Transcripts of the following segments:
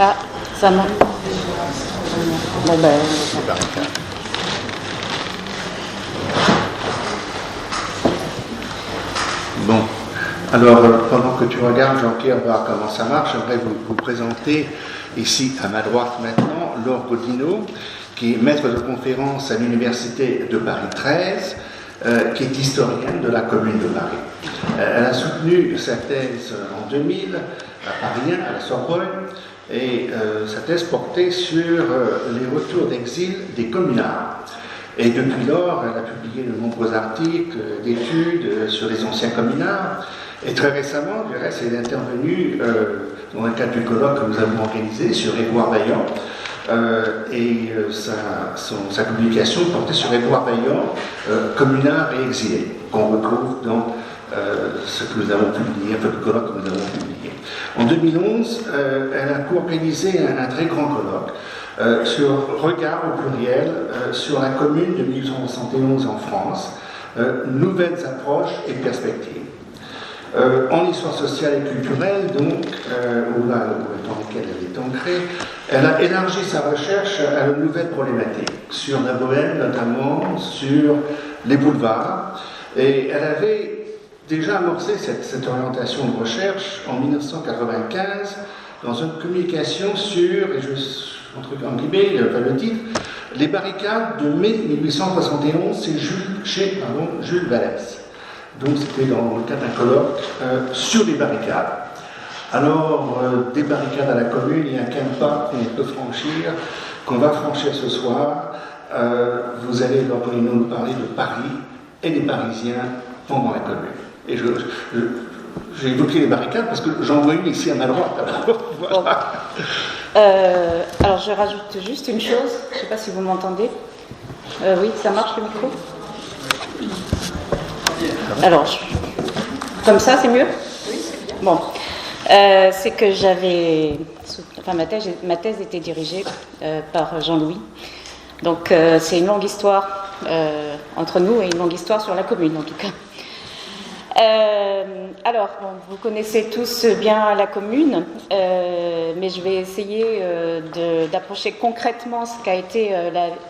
Ah, ça monte. Bon ben. Bon, alors pendant que tu regardes, Jean-Pierre, voir comment ça marche, j'aimerais vous présenter ici à ma droite maintenant Laure Godino, qui est maître de conférence à l'Université de Paris 13, qui est historienne de la Commune de Paris. Elle a soutenu sa thèse en 2000 à Paris 1, à la Sorbonne, et sa thèse portait sur les retours d'exil des communards. Et depuis lors, elle a publié de nombreux articles, d'études sur les anciens communards. Et très récemment, du reste, elle est intervenue dans le cadre du colloque que nous avons organisé sur Édouard Vaillant. Sa publication portait sur Édouard Vaillant, communard et exilé, qu'on retrouve dans ce que nous avons publié, enfin le colloque que nous avons publié. En 2011, elle a co-organisé un très grand colloque sur regard au pluriel sur la commune de 1871 en France, nouvelles approches et perspectives. En histoire sociale et culturelle, donc, dans laquelle elle est ancrée, elle a élargi sa recherche à de nouvelles problématiques, sur la Bohème notamment, sur les boulevards, et elle avait déjà amorcé cette orientation de recherche en 1995 dans une communication sur, et en guillemets, le titre, les barricades de mai 1871, c'est Jules Vallès. Donc c'était dans le cadre d'un colloque sur les barricades. Alors, des barricades à la commune, il n'y a qu'un pas qu'on peut franchir, qu'on va franchir ce soir. Vous allez nous parler de Paris et des Parisiens pendant la commune. Et j'ai évoqué les barricades parce que j'en vois une ici à ma droite. Voilà. Alors je rajoute juste une chose, je ne sais pas si vous m'entendez. Oui, ça marche le micro? Alors, comme ça, c'est mieux? Oui, c'est bien. Bon, c'est que ma thèse était dirigée par Jean-Louis. Donc, c'est une longue histoire entre nous et une longue histoire sur la commune, en tout cas. Alors, vous connaissez tous bien la commune, mais je vais essayer d'approcher concrètement ce qu'a été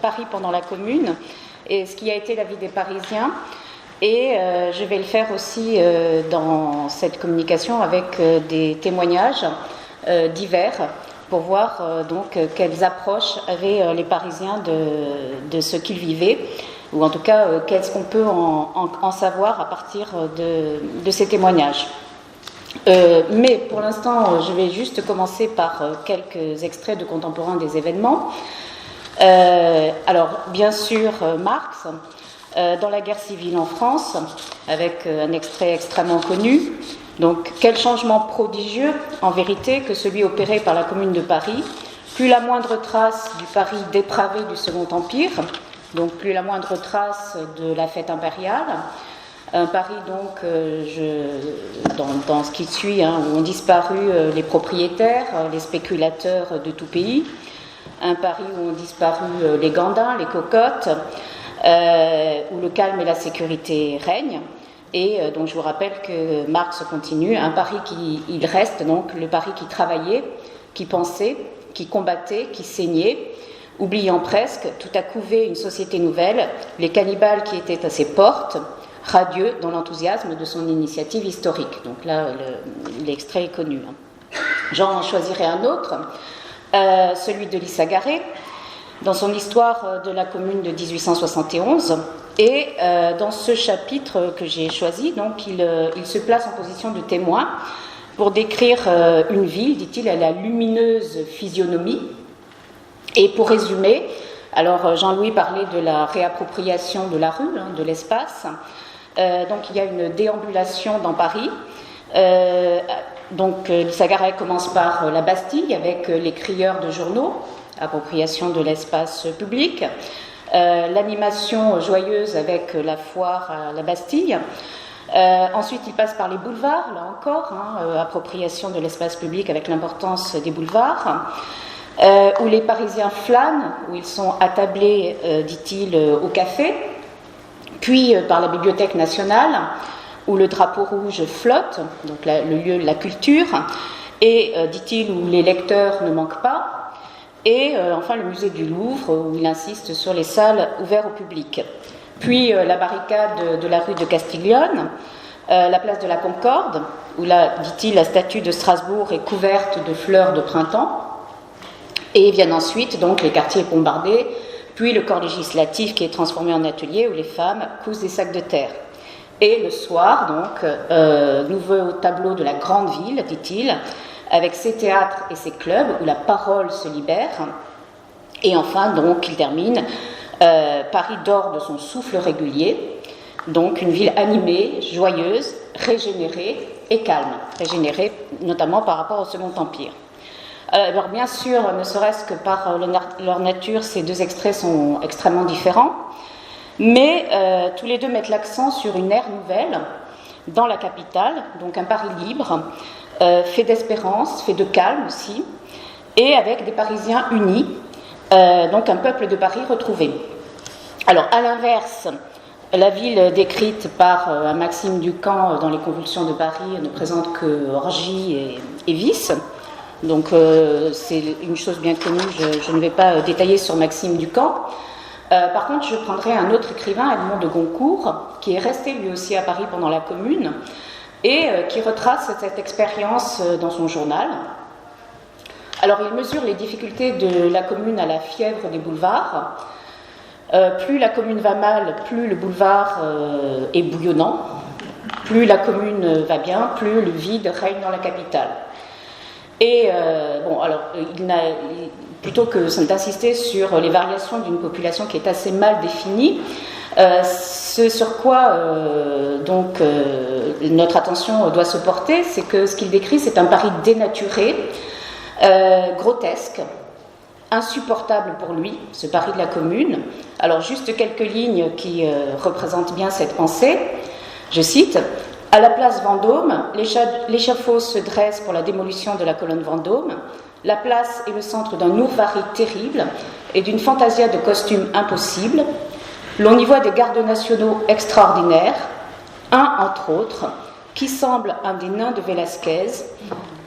Paris pendant la commune et ce qui a été la vie des Parisiens. Et je vais le faire aussi dans cette communication avec des témoignages divers pour voir donc quelles approches avaient les Parisiens de ce qu'ils vivaient, ou en tout cas qu'est-ce qu'on peut en savoir à partir de ces témoignages. Mais pour l'instant, je vais juste commencer par quelques extraits de contemporains des événements. Alors, bien sûr, Marx, dans la guerre civile en France, avec un extrait extrêmement connu. Donc, quel changement prodigieux, en vérité, que celui opéré par la Commune de Paris. Plus la moindre trace du Paris dépravé du Second Empire, donc plus la moindre trace de la fête impériale. Un Paris, donc, dans ce qui suit, où ont disparu les propriétaires, les spéculateurs de tout pays. Un Paris où ont disparu les gandins, les cocottes, où le calme et la sécurité règnent. Et donc je vous rappelle que Marx continue, un Paris il reste donc le Paris qui travaillait, qui pensait, qui combattait, qui saignait, oubliant presque, tout à couver une société nouvelle, les cannibales qui étaient à ses portes, radieux dans l'enthousiasme de son initiative historique. Donc là, l'extrait est connu. J'en choisirai un autre, celui de Lissa Garret, dans son histoire de la commune de 1871. Et dans ce chapitre que j'ai choisi, donc, il se place en position de témoin pour décrire une ville, dit-il, à la lumineuse physionomie. Et pour résumer, alors Jean-Louis parlait de la réappropriation de la rue, de l'espace. Donc il y a une déambulation dans Paris. Donc Lissa Garret commence par la Bastille avec les crieurs de journaux, appropriation de l'espace public. L'animation joyeuse avec la foire à la Bastille. Ensuite, il passe par les boulevards, là encore, appropriation de l'espace public avec l'importance des boulevards, où les Parisiens flânent, où ils sont attablés, dit-il, au café, puis par la Bibliothèque nationale, où le drapeau rouge flotte, donc le lieu de la culture, et, dit-il, où les lecteurs ne manquent pas, et enfin le musée du Louvre, où il insiste sur les salles ouvertes au public. Puis la barricade de la rue de Castiglione, la place de la Concorde, où là, dit-il, la statue de Strasbourg est couverte de fleurs de printemps, et viennent ensuite donc les quartiers bombardés, puis le corps législatif qui est transformé en atelier où les femmes cousent des sacs de terre. Et le soir, donc, nouveau tableau de la grande ville, dit-il, avec ses théâtres et ses clubs où la parole se libère. Et enfin, donc, il termine, Paris dort de son souffle régulier, donc une ville animée, joyeuse, régénérée et calme, régénérée notamment par rapport au Second Empire. Alors bien sûr, ne serait-ce que par leur nature, ces deux extraits sont extrêmement différents, mais tous les deux mettent l'accent sur une ère nouvelle dans la capitale, donc un Paris libre, fait d'espérance, fait de calme aussi, et avec des Parisiens unis, donc un peuple de Paris retrouvé. Alors à l'inverse, la ville décrite par Maxime Ducamp dans Les Convulsions de Paris ne présente que orgie et vice. Donc c'est une chose bien connue, je ne vais pas détailler sur Maxime Ducamp. Par contre, je prendrai un autre écrivain, Edmond de Goncourt, qui est resté lui aussi à Paris pendant la Commune et qui retrace cette expérience dans son journal. Alors il mesure les difficultés de la Commune à la fièvre des boulevards. Plus la Commune va mal, plus le boulevard est bouillonnant. Plus la Commune va bien, plus le vide règne dans la capitale. Et plutôt que d'insister sur les variations d'une population qui est assez mal définie, ce sur quoi notre attention doit se porter, c'est que ce qu'il décrit, c'est un Paris dénaturé, grotesque, insupportable pour lui, ce Paris de la Commune. Alors juste quelques lignes qui représentent bien cette pensée. Je cite: à la place Vendôme, l'échafaud se dresse pour la démolition de la colonne Vendôme. La place est le centre d'un ourvari terrible et d'une fantasia de costumes impossibles. L'on y voit des gardes nationaux extraordinaires, un entre autres, qui semble un des nains de Vélasquez,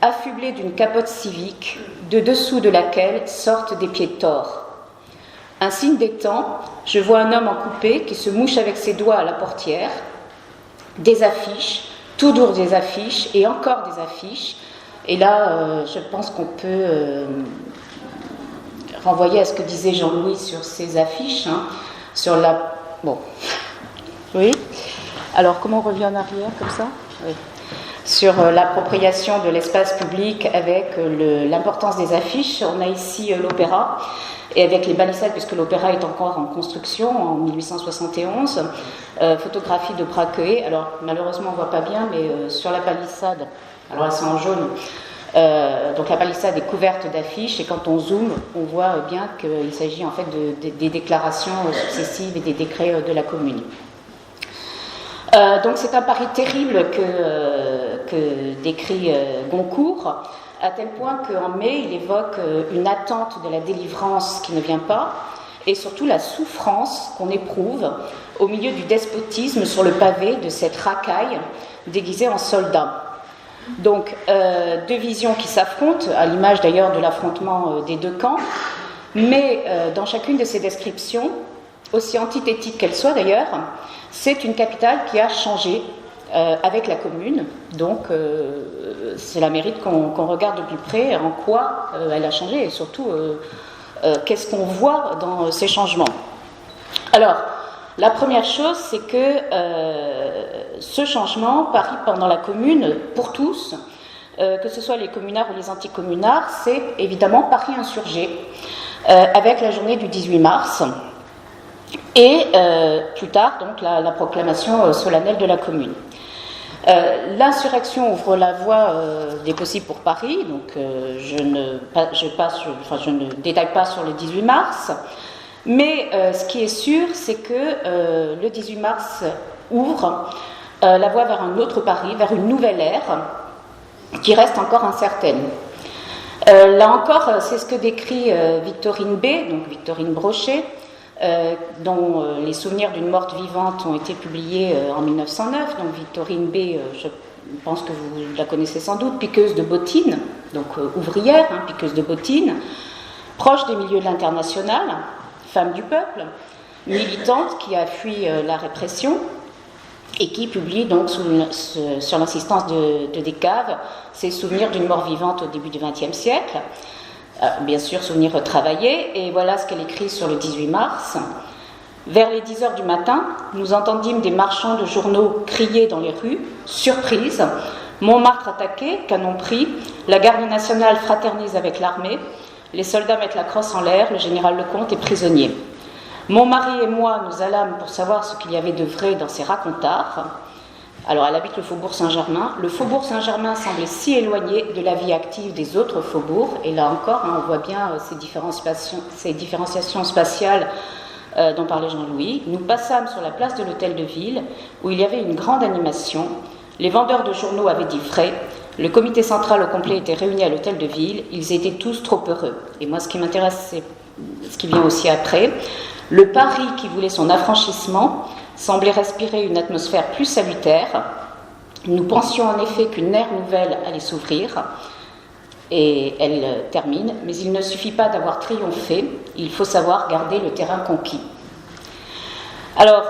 affublé d'une capote civique, de dessous de laquelle sortent des pieds tors. Un signe des temps, je vois un homme en coupé qui se mouche avec ses doigts à la portière. Des affiches, toujours des affiches et encore des affiches. Et là, je pense qu'on peut renvoyer à ce que disait Jean-Louis sur ces affiches, sur la... Bon, oui. Alors, comment on revient en arrière, comme ça? Oui. Sur l'appropriation de l'espace public avec l'importance des affiches. On a ici l'opéra, et avec les palissades, puisque l'opéra est encore en construction en 1871, photographie de Braqueuet. Alors malheureusement on ne voit pas bien, mais sur la palissade, alors elles sont en jaune, donc la palissade est couverte d'affiches, et quand on zoome, on voit bien qu'il s'agit en fait des déclarations successives et des décrets de la Commune. Donc c'est un Paris terrible que décrit Goncourt, à tel point qu'en mai, il évoque une attente de la délivrance qui ne vient pas, et surtout la souffrance qu'on éprouve au milieu du despotisme sur le pavé de cette racaille déguisée en soldat. Donc, deux visions qui s'affrontent, à l'image d'ailleurs de l'affrontement des deux camps, mais dans chacune de ces descriptions, aussi antithétique qu'elle soit d'ailleurs, c'est une capitale qui a changé avec la Commune, donc cela mérite qu'on regarde de plus près en quoi elle a changé et surtout qu'est-ce qu'on voit dans ces changements. Alors, la première chose, c'est que ce changement, Paris pendant la Commune, pour tous, que ce soit les communards ou les anticommunards, c'est évidemment Paris insurgé, avec la journée du 18 mars, et plus tard, donc, la proclamation solennelle de la Commune. L'insurrection ouvre la voie des possibles pour Paris, donc je ne détaille pas sur le 18 mars, mais ce qui est sûr, c'est que le 18 mars ouvre la voie vers un autre Paris, vers une nouvelle ère qui reste encore incertaine. Là encore, c'est ce que décrit Victorine B, donc Victorine Brochet, dont les souvenirs d'une morte vivante ont été publiés en 1909. Donc Victorine B, je pense que vous la connaissez sans doute, piqueuse de bottines, donc ouvrière, piqueuse de bottines, proche des milieux de l'Internationale, femme du peuple, militante qui a fui la répression et qui publie donc sur l'insistance de Descaves ses souvenirs d'une mort vivante au début du XXe siècle, bien sûr souvenirs retravaillés, et voilà ce qu'elle écrit sur le 18 mars. Vers les 10 heures du matin, nous entendîmes des marchands de journaux crier dans les rues, surprise, Montmartre attaqué, canon pris, la garde nationale fraternise avec l'armée, les soldats mettent la crosse en l'air, le général Lecomte est prisonnier. Mon mari et moi, nous allâmes pour savoir ce qu'il y avait de vrai dans ces racontards. Alors, elle habite le faubourg Saint-Germain. Le faubourg Saint-Germain semblait si éloigné de la vie active des autres faubourgs. Et là encore, on voit bien ces différenciations spatiales dont parlait Jean-Louis. Nous passâmes sur la place de l'hôtel de ville, où il y avait une grande animation. Les vendeurs de journaux avaient dit vrai. Le comité central au complet était réuni à l'hôtel de ville. Ils étaient tous trop heureux. Et moi, ce qui m'intéresse, c'est ce qui vient aussi après. Le Paris qui voulait son affranchissement semblait respirer une atmosphère plus salutaire. Nous pensions en effet qu'une ère nouvelle allait s'ouvrir. Et elle termine. Mais il ne suffit pas d'avoir triomphé. Il faut savoir garder le terrain conquis. Alors,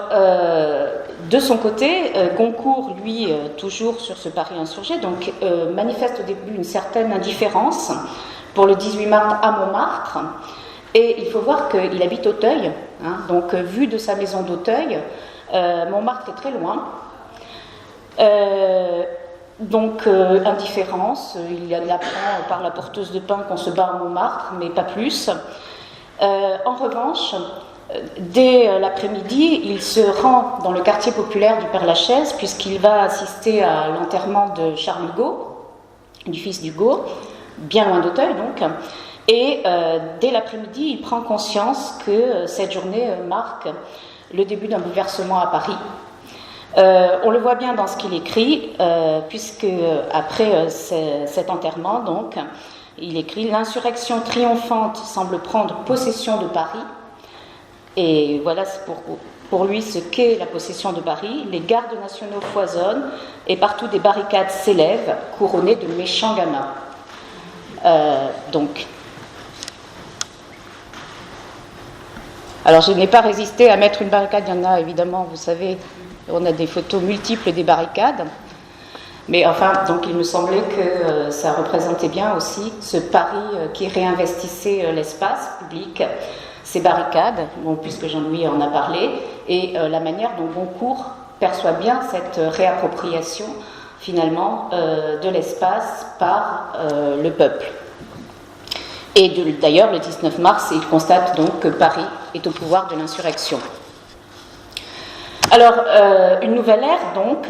de son côté, Goncourt, lui, toujours sur ce Paris insurgé, donc manifeste au début une certaine indifférence pour le 18 mars à Montmartre. Et il faut voir qu'il habite Auteuil, donc vu de sa maison d'Auteuil, Montmartre est très loin. Donc indifférence, il apprend par la porteuse de pain qu'on se bat à Montmartre, mais pas plus. En revanche, dès l'après-midi, il se rend dans le quartier populaire du Père-Lachaise, puisqu'il va assister à l'enterrement de Charles Hugo, du fils d'Hugo, bien loin d'Auteuil donc. Et dès l'après-midi, il prend conscience que cette journée marque le début d'un bouleversement à Paris. On le voit bien dans ce qu'il écrit, puisque après cet enterrement, donc, il écrit « L'insurrection triomphante semble prendre possession de Paris ». Et voilà pour lui ce qu'est la possession de Paris. Les gardes nationaux foisonnent et partout des barricades s'élèvent, couronnées de méchants gamins. Alors je n'ai pas résisté à mettre une barricade, il y en a évidemment, vous savez, on a des photos multiples des barricades, mais enfin, donc il me semblait que ça représentait bien aussi ce Paris qui réinvestissait l'espace public, ces barricades, bon, puisque Jean-Louis en a parlé, et la manière dont Goncourt perçoit bien cette réappropriation finalement de l'espace par le peuple. Et d'ailleurs, le 19 mars, il constate donc que Paris est au pouvoir de l'insurrection. Alors, une nouvelle ère, donc,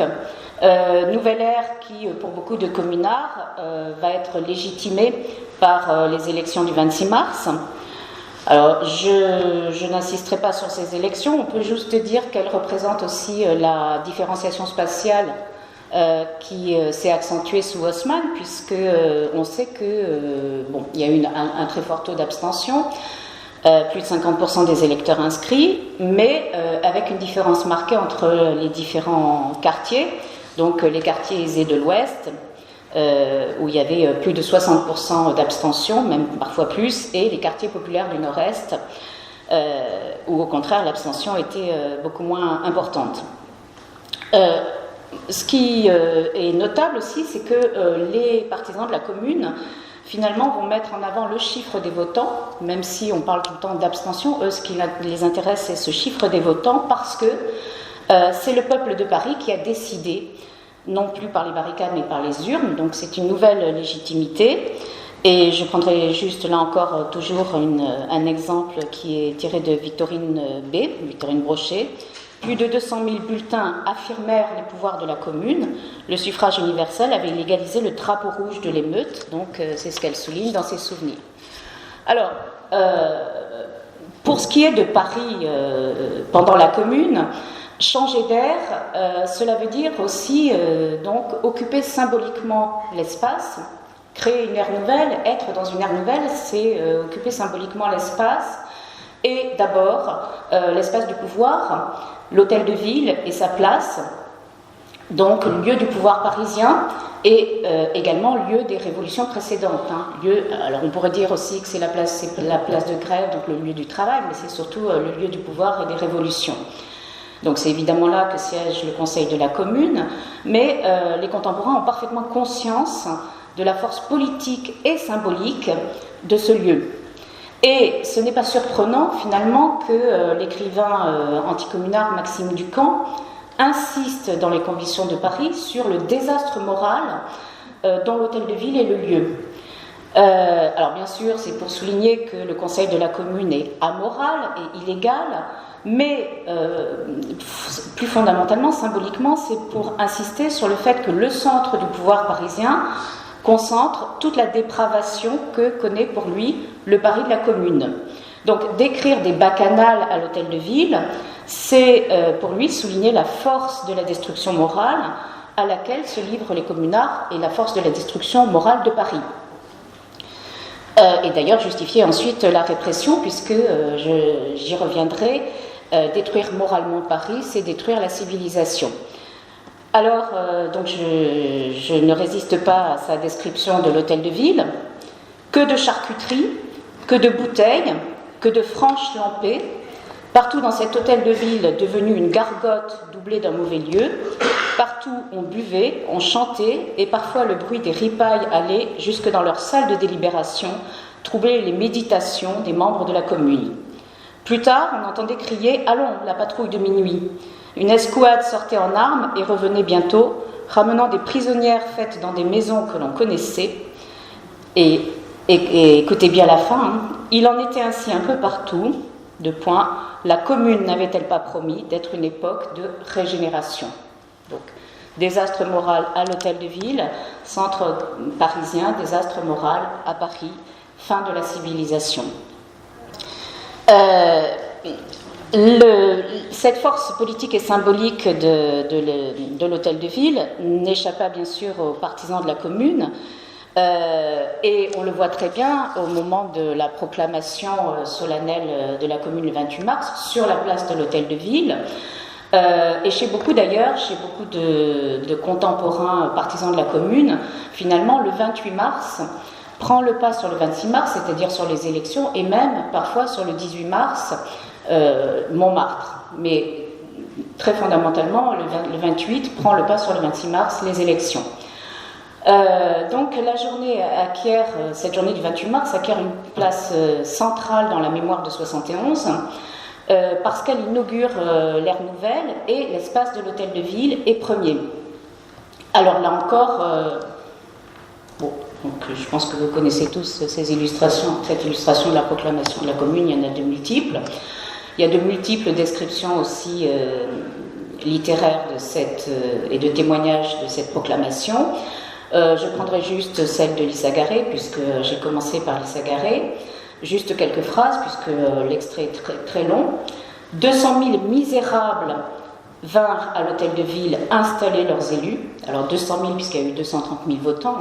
nouvelle ère qui, pour beaucoup de communards, va être légitimée par les élections du 26 mars. Alors, je n'insisterai pas sur ces élections, on peut juste dire qu'elles représentent aussi la différenciation spatiale qui s'est accentuée sous Haussmann, puisque on sait que il y a eu un très fort taux d'abstention, plus de 50% des électeurs inscrits, mais avec une différence marquée entre les différents quartiers, donc les quartiers aisés de l'Ouest, où il y avait plus de 60% d'abstention, même parfois plus, et les quartiers populaires du Nord-Est, où au contraire l'abstention était beaucoup moins importante. Ce qui est notable aussi, c'est que les partisans de la Commune, finalement, vont mettre en avant le chiffre des votants, même si on parle tout le temps d'abstention. Eux, ce qui les intéresse, c'est ce chiffre des votants, parce que c'est le peuple de Paris qui a décidé, non plus par les barricades, mais par les urnes, donc c'est une nouvelle légitimité. Et je prendrai juste, là encore, toujours un exemple qui est tiré de Victorine Brochet. Plus de 200 000 bulletins affirmèrent les pouvoirs de la Commune. Le suffrage universel avait légalisé le drapeau rouge de l'émeute, donc c'est ce qu'elle souligne dans ses souvenirs. Alors, pour ce qui est de Paris pendant la Commune, changer d'air, cela veut dire aussi donc occuper symboliquement l'espace, créer une ère nouvelle. Être dans une ère nouvelle, c'est occuper symboliquement l'espace, et d'abord l'espace du pouvoir, l'hôtel de ville et sa place, donc lieu du pouvoir parisien et également lieu des révolutions précédentes. Alors on pourrait dire aussi que c'est la place de Grève, donc le lieu du travail, mais c'est surtout le lieu du pouvoir et des révolutions. Donc c'est évidemment là que siège le Conseil de la Commune, mais les contemporains ont parfaitement conscience de la force politique et symbolique de ce lieu. Et ce n'est pas surprenant finalement que l'écrivain anticommunard Maxime Ducamp insiste dans les Convictions de Paris sur le désastre moral dont l'hôtel de ville est le lieu. Alors bien sûr, c'est pour souligner que le Conseil de la Commune est amoral et illégal, mais plus fondamentalement, symboliquement, c'est pour insister sur le fait que le centre du pouvoir parisien concentre toute la dépravation que connaît pour lui le Paris de la Commune. Donc décrire des bacchanales à l'hôtel de ville, c'est pour lui souligner la force de la destruction morale à laquelle se livrent les communards et la force de la destruction morale de Paris. Et d'ailleurs justifier ensuite la répression, puisque j'y reviendrai, détruire moralement Paris, c'est détruire la civilisation. Alors, donc je ne résiste pas à sa description de l'hôtel de ville. Que de charcuterie, que de bouteilles, que de franches lampées. Partout dans cet hôtel de ville devenu une gargote doublée d'un mauvais lieu, partout on buvait, on chantait, et parfois le bruit des ripailles allait jusque dans leur salle de délibération, troubler les méditations des membres de la commune. Plus tard, on entendait crier « Allons, la patrouille de minuit ». Une escouade sortait en armes et revenait bientôt, ramenant des prisonnières faites dans des maisons que l'on connaissait. Et écoutez bien la fin, il en était ainsi un peu partout. La commune n'avait-elle pas promis d'être une époque de régénération? Donc, désastre moral à l'hôtel de ville, centre parisien, désastre moral à Paris, fin de la civilisation. Cette force politique et symbolique de l'hôtel de ville n'échappa bien sûr aux partisans de la commune, et on le voit très bien au moment de la proclamation solennelle de la commune le 28 mars sur la place de l'hôtel de ville, et chez beaucoup de contemporains partisans de la commune, finalement le 28 mars prend le pas sur le 26 mars, c'est-à-dire sur les élections, et même parfois sur le 18 mars, Montmartre. Mais très fondamentalement, le 28 prend le pas sur le 26 mars, les élections. Donc la journée cette journée du 28 mars acquiert une place centrale dans la mémoire de 71, parce qu'elle inaugure l'ère nouvelle et l'espace de l'hôtel de ville est premier. Alors là encore, donc, je pense que vous connaissez tous cette illustration de la proclamation de la commune, il y en a de multiples. Il y a de multiples descriptions aussi littéraires et de témoignages de cette proclamation. Je prendrai juste celle de Lisa Garré, puisque j'ai commencé par Lisa Garré. Juste quelques phrases, puisque l'extrait est très, très long. 200 000 misérables vinrent à l'hôtel de ville installer leurs élus. Alors 200 000, puisqu'il y a eu 230 000 votants.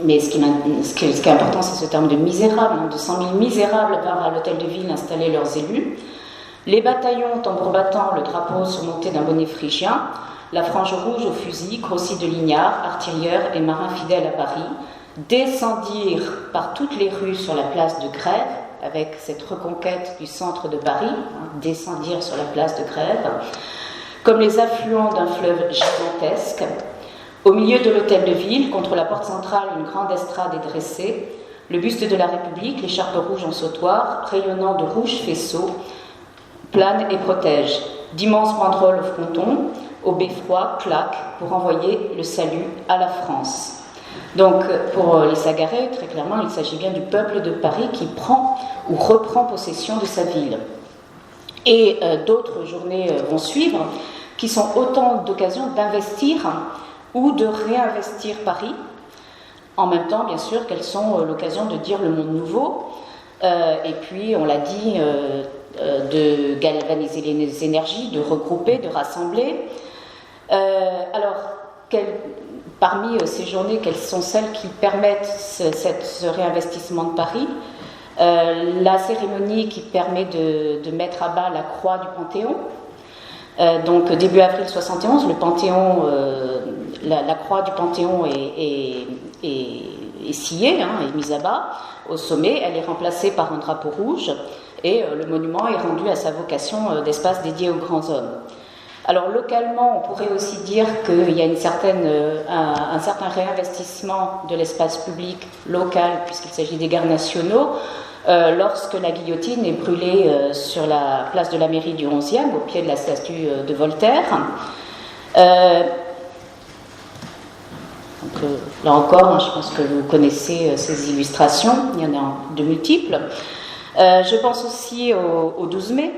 Mais ce qui est important, c'est ce terme de misérable. 200 000 misérables vinrent à l'hôtel de ville installer leurs élus. Les bataillons, tambour battant, le drapeau surmonté d'un bonnet phrygien, la frange rouge au fusil, grossie de lignards, artilleurs et marins fidèles à Paris, descendirent par toutes les rues sur la place de Grève, avec cette reconquête du centre de Paris, descendirent sur la place de Grève, comme les affluents d'un fleuve gigantesque. Au milieu de l'hôtel de ville, contre la porte centrale, une grande estrade est dressée, le buste de la République, l'écharpe rouge en sautoir, rayonnant de rouges faisceaux, plane et protège. D'immenses banderoles au fronton, au beffroi, claquent pour envoyer le salut à la France. Donc, pour Lisa Garré, très clairement, il s'agit bien du peuple de Paris qui prend ou reprend possession de sa ville. Et d'autres journées vont suivre, qui sont autant d'occasions d'investir ou de réinvestir Paris, en même temps, bien sûr, qu'elles sont l'occasion de dire le monde nouveau, et puis, on l'a dit, de galvaniser les énergies, de regrouper, de rassembler. Alors, parmi ces journées, quelles sont celles qui permettent ce réinvestissement de Paris? La cérémonie qui permet de mettre à bas la croix du Panthéon, Donc début avril 71, le Panthéon, la croix du Panthéon est sciée, est mise à bas. Au sommet, elle est remplacée par un drapeau rouge et le monument est rendu à sa vocation d'espace dédié aux grands hommes. Alors localement, on pourrait aussi dire qu'il y a un certain réinvestissement de l'espace public local, puisqu'il s'agit des gardes nationaux, lorsque la guillotine est brûlée sur la place de la mairie du 11e, au pied de la statue de Voltaire. Là encore, je pense que vous connaissez ces illustrations, il y en a de multiples. Je pense aussi au 12 mai,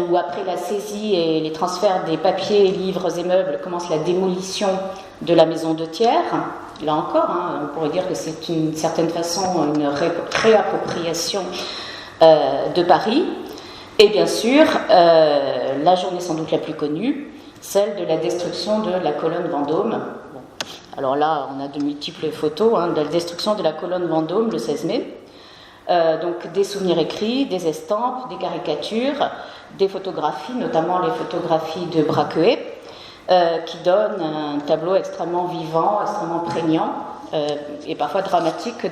où après la saisie et les transferts des papiers, livres et meubles, commence la démolition de la maison de Thiers. Là encore, on pourrait dire que c'est d'une certaine façon une réappropriation de Paris. Et bien sûr, la journée sans doute la plus connue, celle de la destruction de la colonne Vendôme. Bon. Alors là, on a de multiples photos de la destruction de la colonne Vendôme le 16 mai. Donc des souvenirs écrits, des estampes, des caricatures, des photographies, notamment les photographies de Braqueuet, qui donnent un tableau extrêmement vivant, extrêmement prégnant et parfois dramatique,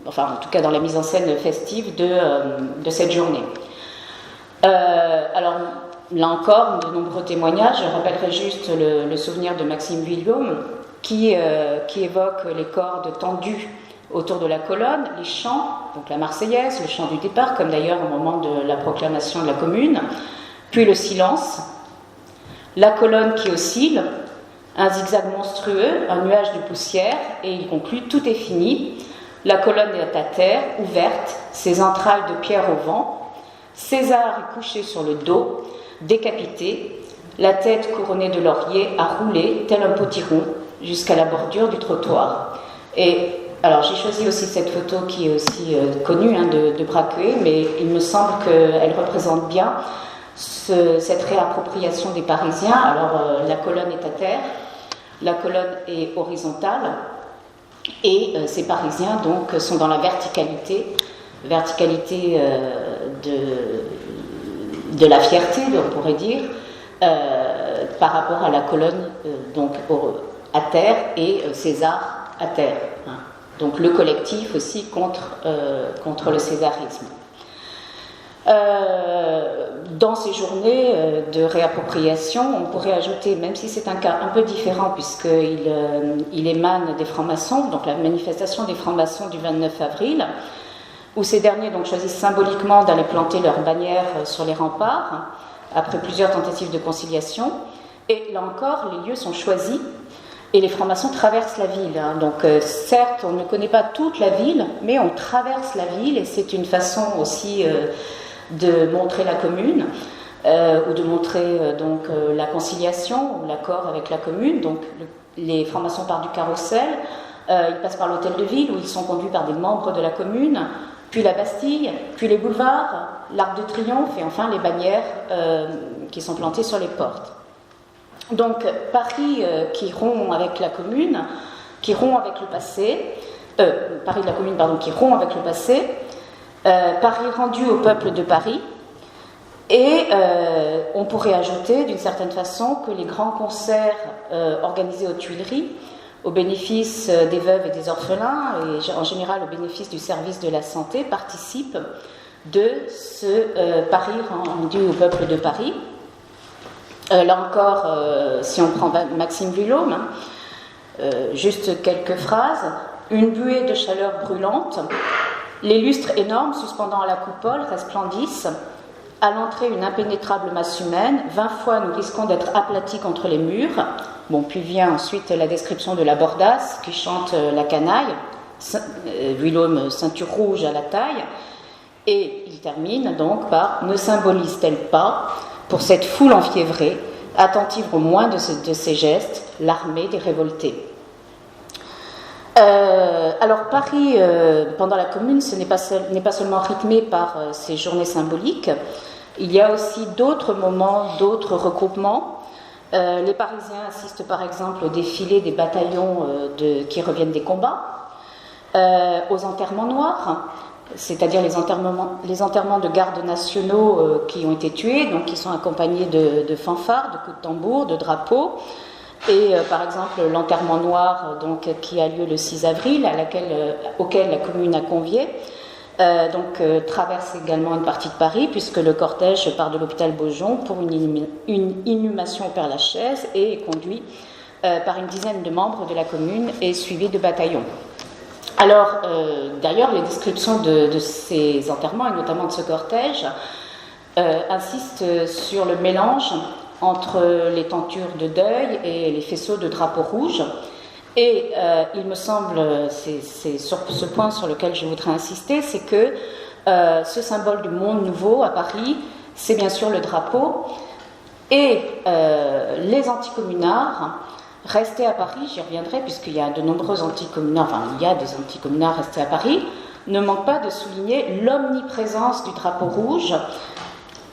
en tout cas dans la mise en scène festive de cette journée. Alors là encore, de nombreux témoignages. Je rappellerai juste le souvenir de Maxime Vuillaume qui évoque les cordes tendues autour de la colonne, les chants, donc la Marseillaise, le chant du départ, comme d'ailleurs au moment de la proclamation de la Commune, puis le silence, la colonne qui oscille, un zigzag monstrueux, un nuage de poussière, et il conclut « Tout est fini, la colonne est à terre, ouverte, ses entrailles de pierre au vent, César est couché sur le dos, décapité, la tête couronnée de laurier a roulé, tel un potiron, jusqu'à la bordure du trottoir. » Et alors j'ai choisi aussi cette photo qui est aussi connue de Braqueuet, mais il me semble qu'elle représente bien cette réappropriation des Parisiens. Alors la colonne est à terre, la colonne est horizontale, et ces Parisiens donc sont dans la verticalité de la fierté, on pourrait dire, par rapport à la colonne donc à terre et César à terre. Donc le collectif aussi contre le césarisme. Dans ces journées de réappropriation, on pourrait ajouter, même si c'est un cas un peu différent puisqu'il émane des francs-maçons, donc la manifestation des francs-maçons du 29 avril, où ces derniers donc choisissent symboliquement d'aller planter leurs bannières sur les remparts, après plusieurs tentatives de conciliation. Et là encore, les lieux sont choisis. Et les francs-maçons traversent la ville. Donc certes, on ne connaît pas toute la ville, mais on traverse la ville et c'est une façon aussi de montrer la commune ou de montrer donc la conciliation ou l'accord avec la commune. Donc les francs-maçons partent du Carrousel, ils passent par l'hôtel de ville où ils sont conduits par des membres de la commune, puis la Bastille, puis les boulevards, l'Arc de Triomphe et enfin les bannières qui sont plantées sur les portes. Donc Paris qui rompt avec la commune, qui rompt avec le passé, Paris de la commune, pardon, qui rompt avec le passé, Paris rendu au peuple de Paris, et on pourrait ajouter d'une certaine façon que les grands concerts organisés aux Tuileries, au bénéfice des veuves et des orphelins, et en général au bénéfice du service de la santé, participent de ce Paris rendu au peuple de Paris. Là encore, si on prend Maxime Vuillaume, juste quelques phrases. Une buée de chaleur brûlante, les lustres énormes suspendant à la coupole resplendissent. À l'entrée, une impénétrable masse humaine. 20 fois, nous risquons d'être aplatis contre les murs. Bon, puis vient ensuite la description de la Bordasse qui chante la canaille. Vuillaume, ceinture rouge à la taille. Et il termine donc par « Ne symbolise-t-elle pas ?» pour cette foule enfiévrée, attentive au moins de ces gestes, l'armée des révoltés. Alors Paris, pendant la Commune, ce n'est pas seulement rythmé par ces journées symboliques, il y a aussi d'autres moments, d'autres regroupements. Les Parisiens assistent par exemple au défilé des bataillons qui reviennent des combats, aux enterrements noirs, c'est-à-dire les enterrements de gardes nationaux qui ont été tués, donc qui sont accompagnés de fanfares, de coups de tambour, de drapeaux. Et par exemple l'enterrement noir donc, qui a lieu le 6 avril, auquel la commune a convié, traverse également une partie de Paris, puisque le cortège part de l'hôpital Beaujon pour une inhumation au Père-Lachaise et est conduit par une dizaine de membres de la commune et suivi de bataillons. Alors, d'ailleurs, les descriptions de ces enterrements, et notamment de ce cortège, insistent sur le mélange entre les tentures de deuil et les faisceaux de drapeaux rouges. Et il me semble, c'est sur ce point sur lequel je voudrais insister, c'est que ce symbole du monde nouveau à Paris, c'est bien sûr le drapeau, et les anticommunards restés à Paris, j'y reviendrai puisqu'il y a de nombreux anticommunards, enfin il y a des anticommunards restés à Paris, ne manquent pas de souligner l'omniprésence du drapeau rouge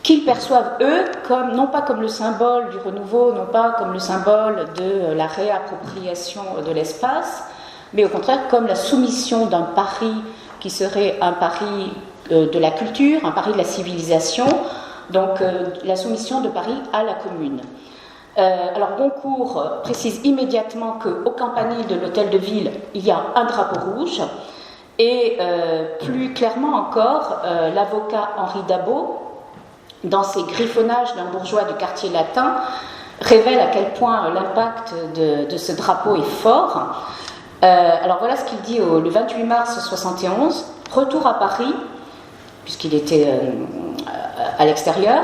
qu'ils perçoivent eux comme, non pas comme le symbole du renouveau, non pas comme le symbole de la réappropriation de l'espace, mais au contraire comme la soumission d'un Paris qui serait un Paris de la culture, un Paris de la civilisation, donc la soumission de Paris à la commune. Alors Goncourt précise immédiatement qu'au campanile de l'hôtel de ville, il y a un drapeau rouge, et plus clairement encore, l'avocat Henri Dabot, dans ses griffonnages d'un bourgeois du quartier latin, révèle à quel point l'impact de ce drapeau est fort. Alors voilà ce qu'il dit le 28 mars 1971, retour à Paris, puisqu'il était à l'extérieur,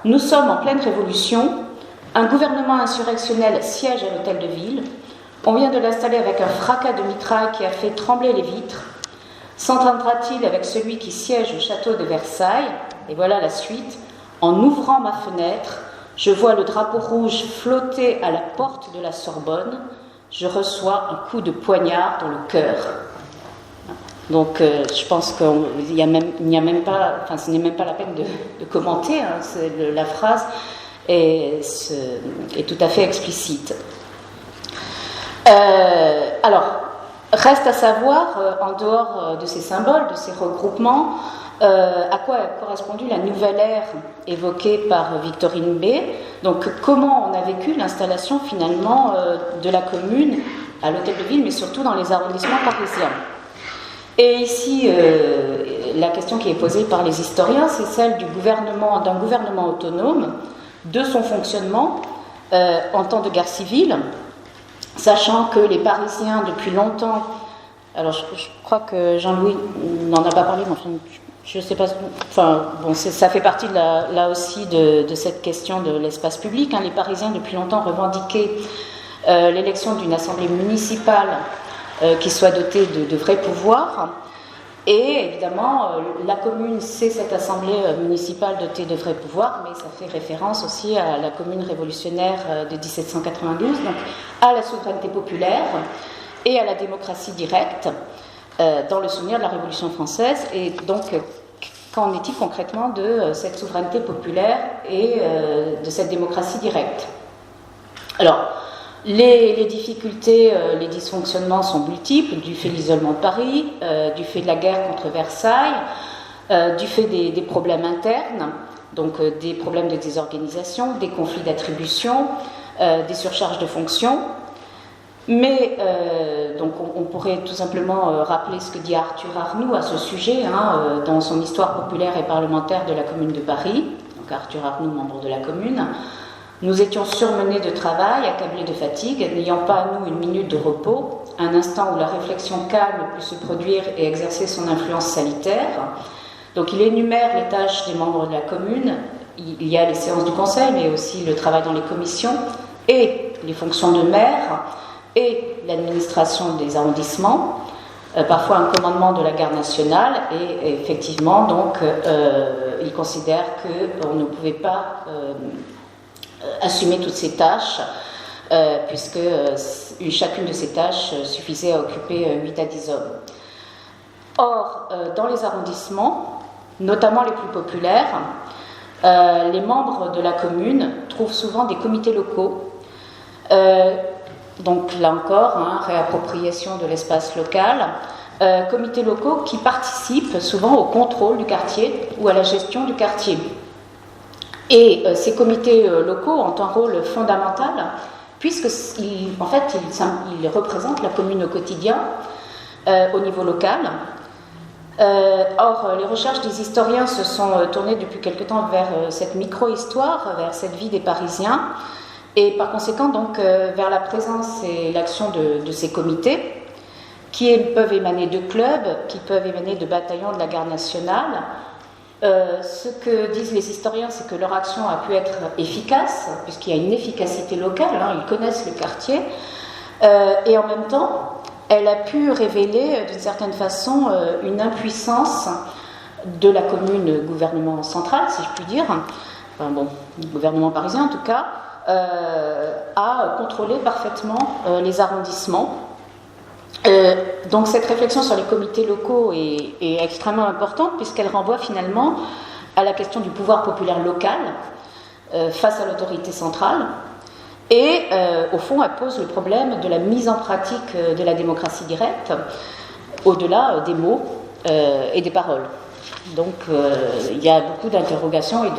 nous sommes en pleine révolution. Un gouvernement insurrectionnel siège à l'hôtel de ville. On vient de l'installer avec un fracas de mitraille qui a fait trembler les vitres. S'entendra-t-il avec celui qui siège au château de Versailles? Et voilà la suite. En ouvrant ma fenêtre, je vois le drapeau rouge flotter à la porte de la Sorbonne. Je reçois un coup de poignard dans le cœur. Donc je pense qu'il n'y a même pas, enfin ce n'est même pas la peine de commenter la phrase. Est tout à fait explicite. Alors, reste à savoir, en dehors de ces symboles, de ces regroupements, à quoi a correspondu la nouvelle ère évoquée par Victorine B. Donc, comment on a vécu l'installation finalement de la commune à l'hôtel de ville, mais surtout dans les arrondissements parisiens. Et ici, la question qui est posée par les historiens, c'est celle d'un gouvernement autonome, de son fonctionnement en temps de guerre civile, sachant que les Parisiens, depuis longtemps, alors je crois que Jean-Louis n'en a pas parlé, mais enfin, je ne sais pas, enfin, bon, ça fait partie là aussi de cette question de l'espace public. Les Parisiens, depuis longtemps, revendiquaient l'élection d'une assemblée municipale qui soit dotée de vrais pouvoirs. Et évidemment, la commune, c'est cette assemblée municipale dotée de vrais pouvoirs, mais ça fait référence aussi à la commune révolutionnaire de 1792, donc à la souveraineté populaire et à la démocratie directe, dans le souvenir de la Révolution française. Et donc, qu'en est-il concrètement de cette souveraineté populaire et de cette démocratie directe? Alors, les difficultés, les dysfonctionnements sont multiples, du fait de l'isolement de Paris, du fait de la guerre contre Versailles, du fait des problèmes internes, donc des problèmes de désorganisation, des conflits d'attribution, des surcharges de fonctions. Mais donc on pourrait tout simplement rappeler ce que dit Arthur Arnoux à ce sujet, dans son Histoire populaire et parlementaire de la Commune de Paris. Donc Arthur Arnoux, membre de la Commune. Nous étions surmenés de travail, accablés de fatigue, n'ayant pas à nous une minute de repos, un instant où la réflexion calme put se produire et exercer son influence salutaire. Donc il énumère les tâches des membres de la commune. Il y a les séances du conseil, mais aussi le travail dans les commissions et les fonctions de maire et l'administration des arrondissements, parfois un commandement de la garde nationale, et effectivement, donc, il considère qu'on ne pouvait pas assumer toutes ces tâches, puisque chacune de ces tâches suffisait à occuper 8 à 10 hommes. Or, dans les arrondissements, notamment les plus populaires, les membres de la commune trouvent souvent des comités locaux. Donc là encore, réappropriation de l'espace local, comités locaux qui participent souvent au contrôle du quartier ou à la gestion du quartier. Et ces comités locaux ont un rôle fondamental puisqu'ils représentent la commune au quotidien, au niveau local. Or, les recherches des historiens se sont tournées depuis quelque temps vers cette micro-histoire, vers cette vie des Parisiens, et par conséquent donc vers la présence et l'action de ces comités, qui peuvent émaner de clubs, qui peuvent émaner de bataillons de la garde nationale. Ce que disent les historiens, c'est que leur action a pu être efficace, puisqu'il y a une efficacité locale, ils connaissent le quartier, et en même temps, elle a pu révéler d'une certaine façon une impuissance de la commune gouvernement central, si je puis dire, le gouvernement parisien en tout cas, à contrôler parfaitement les arrondissements. Donc cette réflexion sur les comités locaux est extrêmement importante puisqu'elle renvoie finalement à la question du pouvoir populaire local face à l'autorité centrale et au fond elle pose le problème de la mise en pratique de la démocratie directe au-delà des mots et des paroles. Donc il y a beaucoup d'interrogations et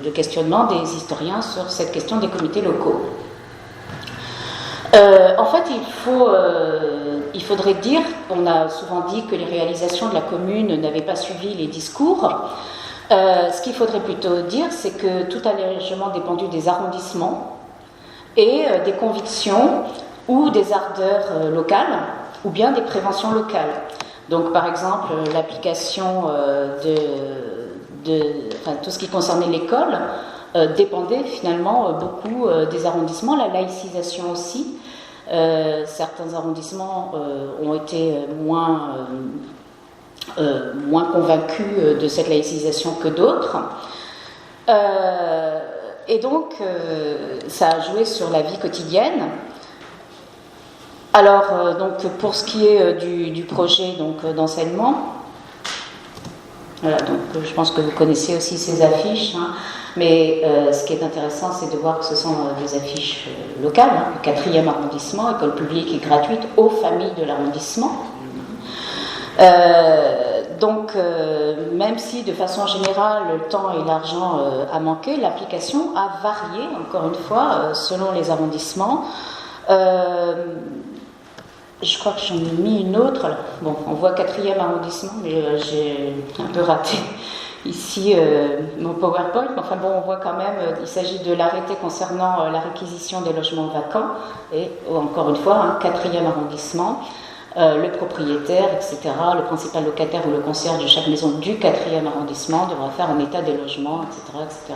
de questionnements des historiens sur cette question des comités locaux. En fait, il faudrait dire, on a souvent dit que les réalisations de la commune n'avaient pas suivi les discours. Ce qu'il faudrait plutôt dire, c'est que tout a largement dépendu des arrondissements et des convictions ou des ardeurs locales ou bien des préventions locales. Donc, par exemple, l'application tout ce qui concernait l'école dépendait finalement beaucoup des arrondissements, la laïcisation aussi. Certains arrondissements ont été moins convaincus de cette laïcisation que d'autres. Et donc, ça a joué sur la vie quotidienne. Alors, donc, pour ce qui est du projet d'enseignement, voilà, donc je pense que vous connaissez aussi ces affiches, mais ce qui est intéressant, c'est de voir que ce sont des affiches locales, le 4e arrondissement, école publique et gratuite aux familles de l'arrondissement. Donc, même si de façon générale le temps et l'argent a manqué, l'application a varié, encore une fois, selon les arrondissements. Je crois que j'en ai mis une autre. Bon, on voit 4e arrondissement, mais j'ai un peu raté ici mon PowerPoint. Enfin bon, on voit quand même, il s'agit de l'arrêté concernant la réquisition des logements vacants. Et encore une fois, 4e arrondissement, le propriétaire, etc., le principal locataire ou le concierge de chaque maison du 4e arrondissement devra faire un état des logements, etc., etc.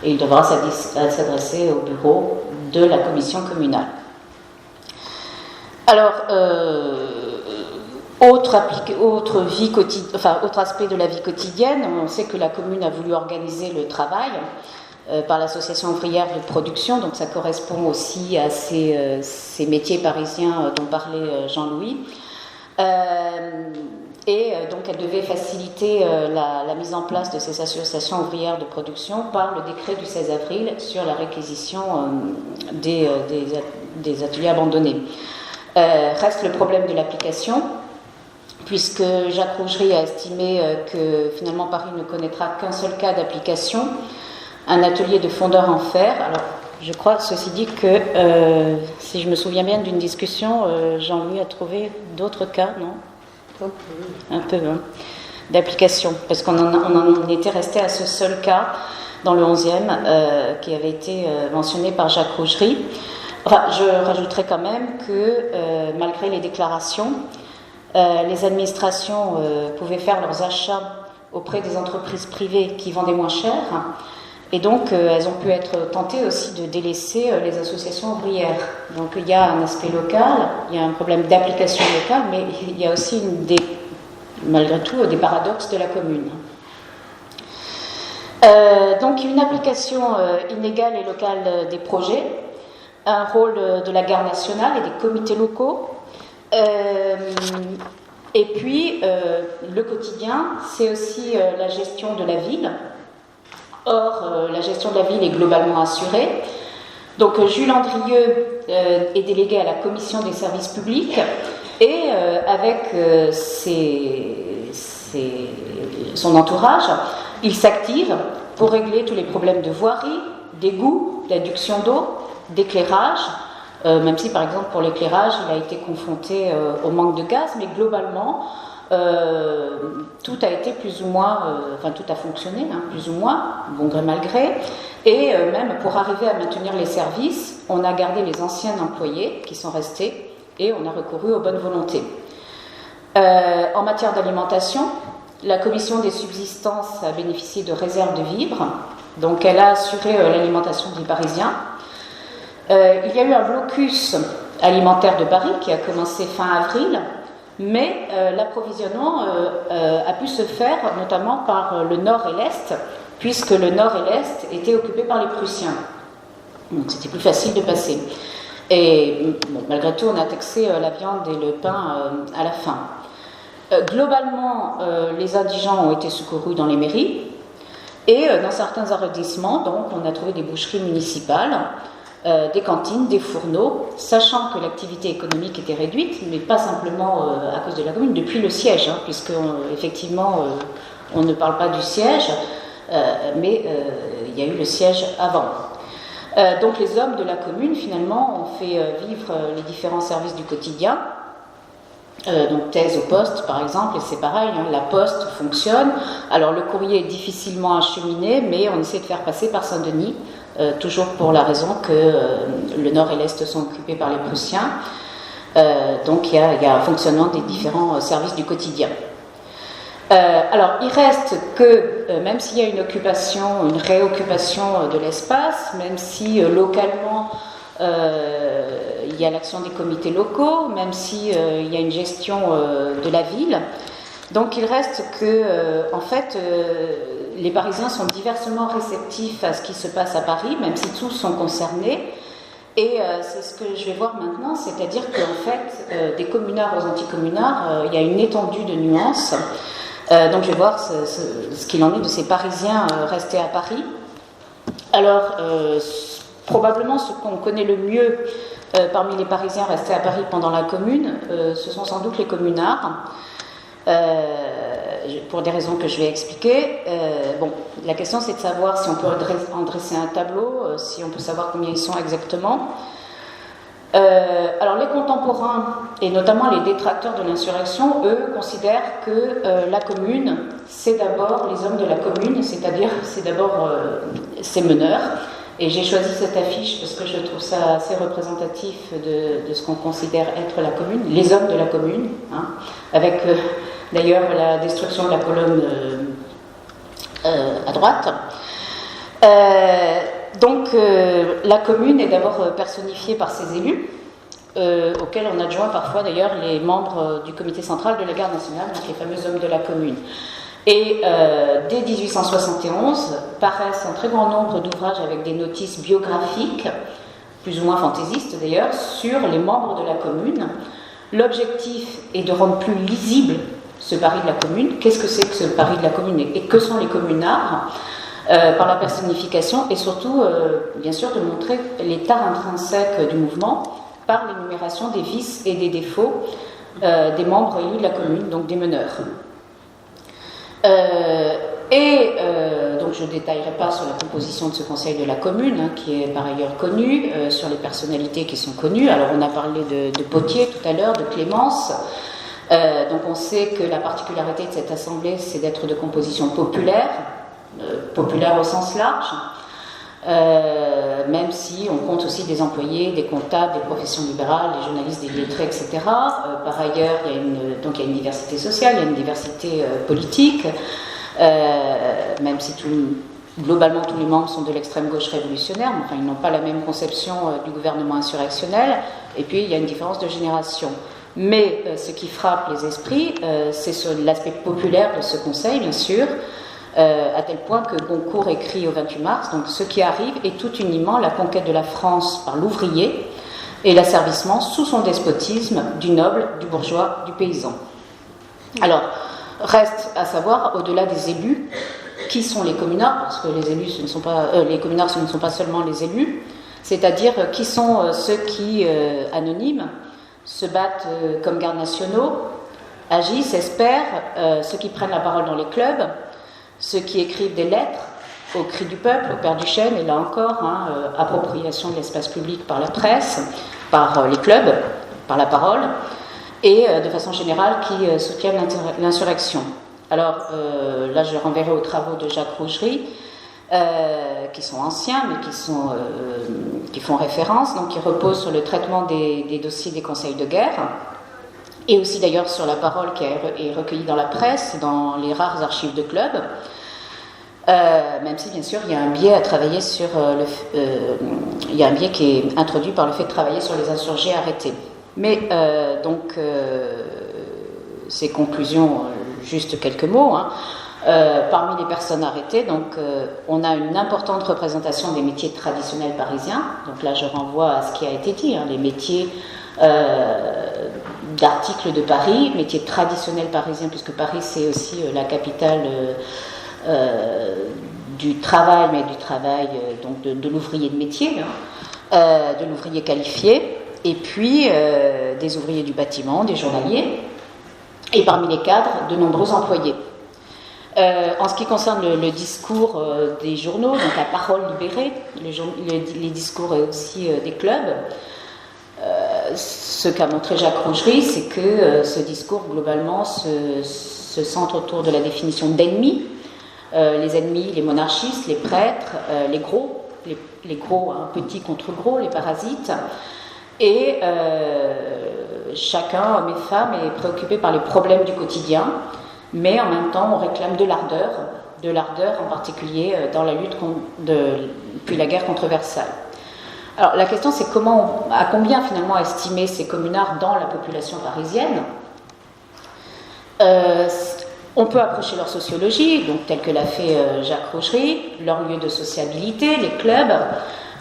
Et il devra s'adresser au bureau de la commission communale. Alors, autre aspect de la vie quotidienne, on sait que la commune a voulu organiser le travail par l'association ouvrière de production, donc ça correspond aussi à ces métiers parisiens dont parlait Jean-Louis. Et donc elle devait faciliter la mise en place de ces associations ouvrières de production par le décret du 16 avril sur la réquisition des ateliers abandonnés. Reste le problème de l'application, puisque Jacques Rougerie a estimé que finalement Paris ne connaîtra qu'un seul cas d'application, un atelier de fondeur en fer. Alors, je crois, ceci dit, que si je me souviens bien d'une discussion, Jean-Louis a trouvé d'autres cas, non ? Un peu, d'application, parce qu'on en était resté à ce seul cas dans le 11e qui avait été mentionné par Jacques Rougerie. Enfin, je rajouterai quand même que malgré les déclarations, les administrations pouvaient faire leurs achats auprès des entreprises privées qui vendaient moins cher, et donc elles ont pu être tentées aussi de délaisser les associations ouvrières. Donc il y a un aspect local, il y a un problème d'application locale, mais il y a aussi malgré tout des paradoxes de la commune. Donc une application inégale et locale des projets, un rôle de la garde nationale et des comités locaux, et puis le quotidien, c'est aussi la gestion de la ville. Or, la gestion de la ville est globalement assurée. Donc Jules Andrieux est délégué à la commission des services publics Et avec son entourage, il s'active pour régler tous les problèmes de voirie, d'égout, d'adduction d'eau, d'éclairage, même si par exemple pour l'éclairage il a été confronté au manque de gaz, mais globalement tout a été plus ou moins, tout a fonctionné, plus ou moins, bon gré mal gré, et même pour arriver à maintenir les services, on a gardé les anciens employés qui sont restés et on a recouru aux bonnes volontés. En matière d'alimentation, la commission des subsistances a bénéficié de réserves de vivres, donc elle a assuré l'alimentation des Parisiens. Il y a eu un blocus alimentaire de Paris qui a commencé fin avril, mais l'approvisionnement a pu se faire notamment par le nord et l'est, puisque le nord et l'est étaient occupés par les Prussiens. Donc c'était plus facile de passer. Et bon, malgré tout, on a taxé la viande et le pain à la fin. Globalement, les indigents ont été secourus dans les mairies, et dans certains arrondissements, donc, on a trouvé des boucheries municipales, des cantines, des fourneaux, sachant que l'activité économique était réduite, mais pas simplement à cause de la commune, depuis le siège, puisque effectivement on ne parle pas du siège, mais il y a eu le siège avant. Donc les hommes de la commune finalement ont fait vivre les différents services du quotidien. Donc thèse au poste par exemple, et c'est pareil, la poste fonctionne. Alors le courrier est difficilement acheminé, mais on essaie de faire passer par Saint-Denis, toujours pour la raison que le nord et l'est sont occupés par les Prussiens. Donc il y a un fonctionnement des différents services du quotidien. Alors il reste que, même s'il y a une occupation, une réoccupation de l'espace, même si localement il y a l'action des comités locaux, même si il y a une gestion de la ville, donc il reste que en fait les Parisiens sont diversement réceptifs à ce qui se passe à Paris, même si tous sont concernés. Et c'est ce que je vais voir maintenant, c'est-à-dire qu'en fait, des communards aux anticommunards, il y a une étendue de nuances. Donc je vais voir ce qu'il en est de ces Parisiens restés à Paris. Alors, probablement ce qu'on connaît le mieux parmi les Parisiens restés à Paris pendant la Commune, ce sont sans doute les communards. Pour des raisons que je vais expliquer. Bon, la question c'est de savoir si on peut en dresser un tableau, si on peut savoir combien ils sont exactement. Alors les contemporains, et notamment les détracteurs de l'insurrection, eux, considèrent que la commune, c'est d'abord les hommes de la commune, c'est-à-dire c'est d'abord ses meneurs. Et j'ai choisi cette affiche parce que je trouve ça assez représentatif de ce qu'on considère être la commune, les hommes de la commune, avec d'ailleurs la destruction de la colonne à droite. Donc la commune est d'abord personnifiée par ses élus, auxquels on adjoint parfois d'ailleurs les membres du comité central de la garde nationale, donc les fameux hommes de la commune. Et dès 1871 paraissent un très grand nombre d'ouvrages avec des notices biographiques, plus ou moins fantaisistes d'ailleurs, sur les membres de la commune. L'objectif est de rendre plus lisible ce Paris de la commune. Qu'est-ce que c'est que ce Paris de la commune et que sont les communards par la personnification et surtout, bien sûr, de montrer l'état intrinsèque du mouvement par l'énumération des vices et des défauts des membres élus de la commune, donc des meneurs. Donc je ne détaillerai pas sur la composition de ce conseil de la commune, qui est par ailleurs connu, sur les personnalités qui sont connues. Alors on a parlé de Potier tout à l'heure, de Clémence. Donc on sait que la particularité de cette assemblée, c'est d'être de composition populaire, populaire au sens large, même si on compte aussi des employés, des comptables, des professions libérales, des journalistes, des lettrés, etc. Par ailleurs, il y a une diversité sociale, il y a une diversité politique, même si globalement tous les membres sont de l'extrême gauche révolutionnaire, mais enfin ils n'ont pas la même conception du gouvernement insurrectionnel, et puis il y a une différence de génération. Mais ce qui frappe les esprits, c'est sur l'aspect populaire de ce conseil, bien sûr, à tel point que Goncourt écrit au 28 mars, donc ce qui arrive est tout uniment la conquête de la France par l'ouvrier et l'asservissement sous son despotisme du noble, du bourgeois, du paysan. Alors, reste à savoir, au-delà des élus, qui sont les communards, parce que les élus, les communards, ce ne sont pas seulement les élus, c'est-à-dire qui sont ceux qui, anonymes, se battent comme gardes nationaux, agissent, espèrent, ceux qui prennent la parole dans les clubs, ceux qui écrivent des lettres au cri du peuple, au Père Duchesne, et là encore, appropriation de l'espace public par la presse, par les clubs, par la parole, et de façon générale qui soutiennent l'insurrection. Alors là, je renverrai aux travaux de Jacques Rougerie, qui sont anciens, mais qui font référence, donc qui reposent sur le traitement des dossiers des conseils de guerre, et aussi d'ailleurs sur la parole qui est recueillie dans la presse, dans les rares archives de club, même si bien sûr il y a un biais à travailler sur il y a un biais qui est introduit par le fait de travailler sur les insurgés arrêtés. Mais donc ces conclusions, juste quelques mots. Parmi les personnes arrêtées, donc, on a une importante représentation des métiers traditionnels parisiens. Donc là, je renvoie à ce qui a été dit, les métiers d'articles de Paris, métiers traditionnels parisiens, puisque Paris, c'est aussi la capitale du travail, mais du travail donc de l'ouvrier de métier, de l'ouvrier qualifié, et puis des ouvriers du bâtiment, des journaliers, et parmi les cadres, de nombreux employés. En ce qui concerne le discours des journaux, donc la parole libérée, les discours aussi des clubs, ce qu'a montré Jacques Rougerie, c'est que ce discours, globalement, se centre autour de la définition d'ennemis. Les ennemis, les monarchistes, les prêtres, les gros, petits contre gros, les parasites. Et chacun, hommes et femmes, est préoccupé par les problèmes du quotidien. Mais en même temps, on réclame de l'ardeur en particulier dans la lutte puis la guerre contre Versailles. Alors la question, c'est à combien finalement estimer ces communards dans la population parisienne. On peut approcher leur sociologie, donc telle que l'a fait Jacques Rougerie, leur lieu de sociabilité, les clubs,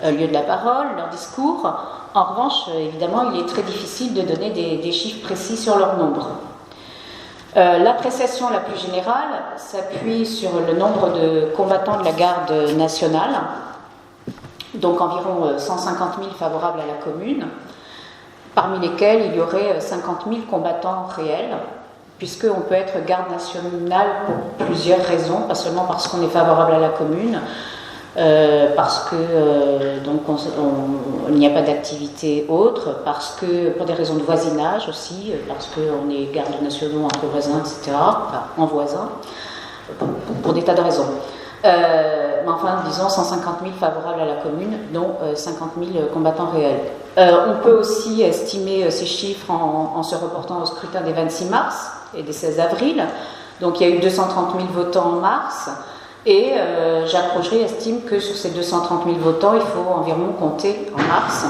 lieu de la parole, leur discours. En revanche, évidemment, il est très difficile de donner des chiffres précis sur leur nombre. L'appréciation la plus générale s'appuie sur le nombre de combattants de la garde nationale, donc environ 150 000 favorables à la commune, parmi lesquels il y aurait 50 000 combattants réels, puisqu'on peut être garde nationale pour plusieurs raisons, pas seulement parce qu'on est favorable à la commune, parce que donc il n'y a pas d'activité autre, parce que pour des raisons de voisinage aussi, parce qu'on est gardes nationaux entre voisins, etc., enfin, en voisins, pour des tas de raisons. Mais enfin, disons 150 000 favorables à la commune, dont 50 000 combattants réels. On peut aussi estimer ces chiffres en se reportant au scrutin des 26 mars et des 16 avril. Donc il y a eu 230 000 votants en mars. Et Jacques Rougerie estime que sur ces 230 000 votants, il faut environ compter en mars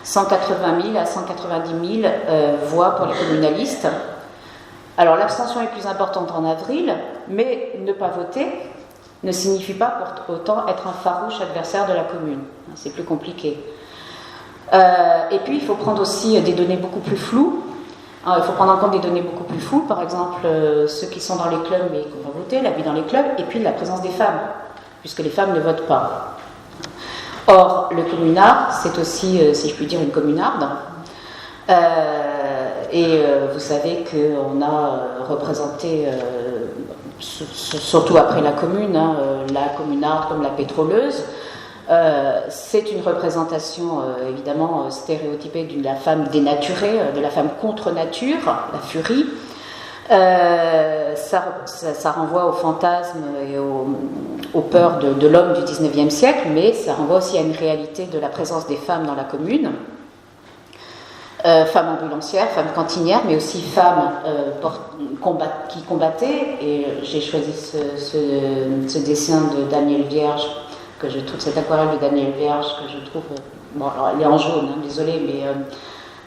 180 000 à 190 000 voix pour les communalistes. Alors l'abstention est plus importante en avril, mais ne pas voter ne signifie pas pour autant être un farouche adversaire de la commune. C'est plus compliqué. Et puis il faut prendre aussi des données beaucoup plus floues. Il faut prendre en compte des données beaucoup plus floues, par exemple ceux qui sont dans les clubs et qui vont voter, la vie dans les clubs, et puis la présence des femmes, puisque les femmes ne votent pas. Or, le communard, c'est aussi, si je puis dire, une communarde. Et vous savez qu'on a représenté, surtout après la commune, la communarde comme la pétroleuse. C'est une représentation évidemment stéréotypée de la femme dénaturée, de la femme contre nature, la furie. Ça renvoie au fantasme et aux peurs de l'homme du XIXe siècle, mais ça renvoie aussi à une réalité de la présence des femmes dans la commune. Femmes ambulancières, femmes cantinières, mais aussi femmes qui combattaient. Et j'ai choisi ce dessin de Daniel Vierge, que je trouve, cette aquarelle de Daniel Vierge, que je trouve, bon, alors elle est en jaune, désolée, mais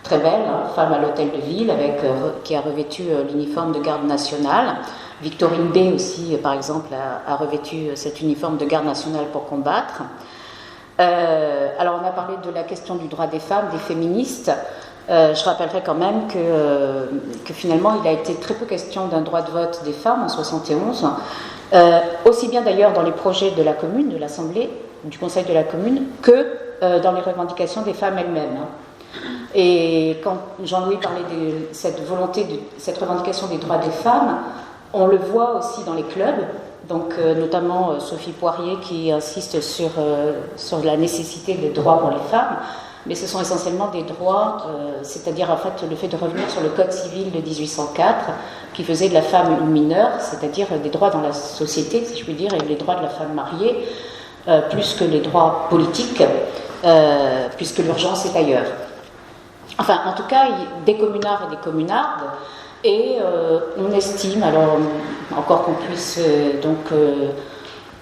très belle, femme à l'hôtel de ville, qui a revêtu l'uniforme de garde nationale. Victorine B aussi, par exemple, a revêtu cet uniforme de garde nationale pour combattre. Alors on a parlé de la question du droit des femmes, des féministes. Je rappellerai quand même que finalement il a été très peu question d'un droit de vote des femmes en 1971, aussi bien d'ailleurs dans les projets de la commune, de l'Assemblée, du Conseil de la commune, que dans les revendications des femmes elles-mêmes. Et quand Jean-Louis parlait de cette volonté, de cette revendication des droits des femmes, on le voit aussi dans les clubs, donc notamment Sophie Poirier qui insiste sur la nécessité des droits pour les femmes, mais ce sont essentiellement des droits, c'est-à-dire en fait le fait de revenir sur le Code civil de 1804 qui faisait de la femme une mineure, c'est-à-dire des droits dans la société, si je puis dire, et les droits de la femme mariée, plus que les droits politiques, puisque l'urgence est ailleurs. Enfin, en tout cas, des communards et des communardes, et on estime, alors encore qu'on puisse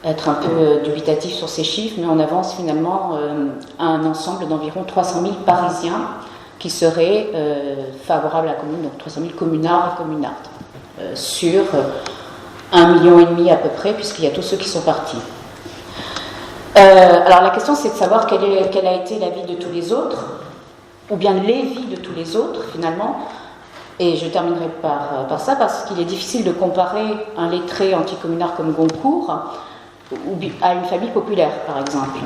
être un peu dubitatif sur ces chiffres, mais on avance finalement à un ensemble d'environ 300 000 Parisiens qui seraient favorables à la commune, donc 300 000 communards et communardes, sur 1,5 million à peu près, puisqu'il y a tous ceux qui sont partis. Alors la question c'est de savoir quelle a été la vie de tous les autres, ou bien les vies de tous les autres finalement, et je terminerai par ça, parce qu'il est difficile de comparer un lettré anticommunard comme Goncourt à une famille populaire par exemple.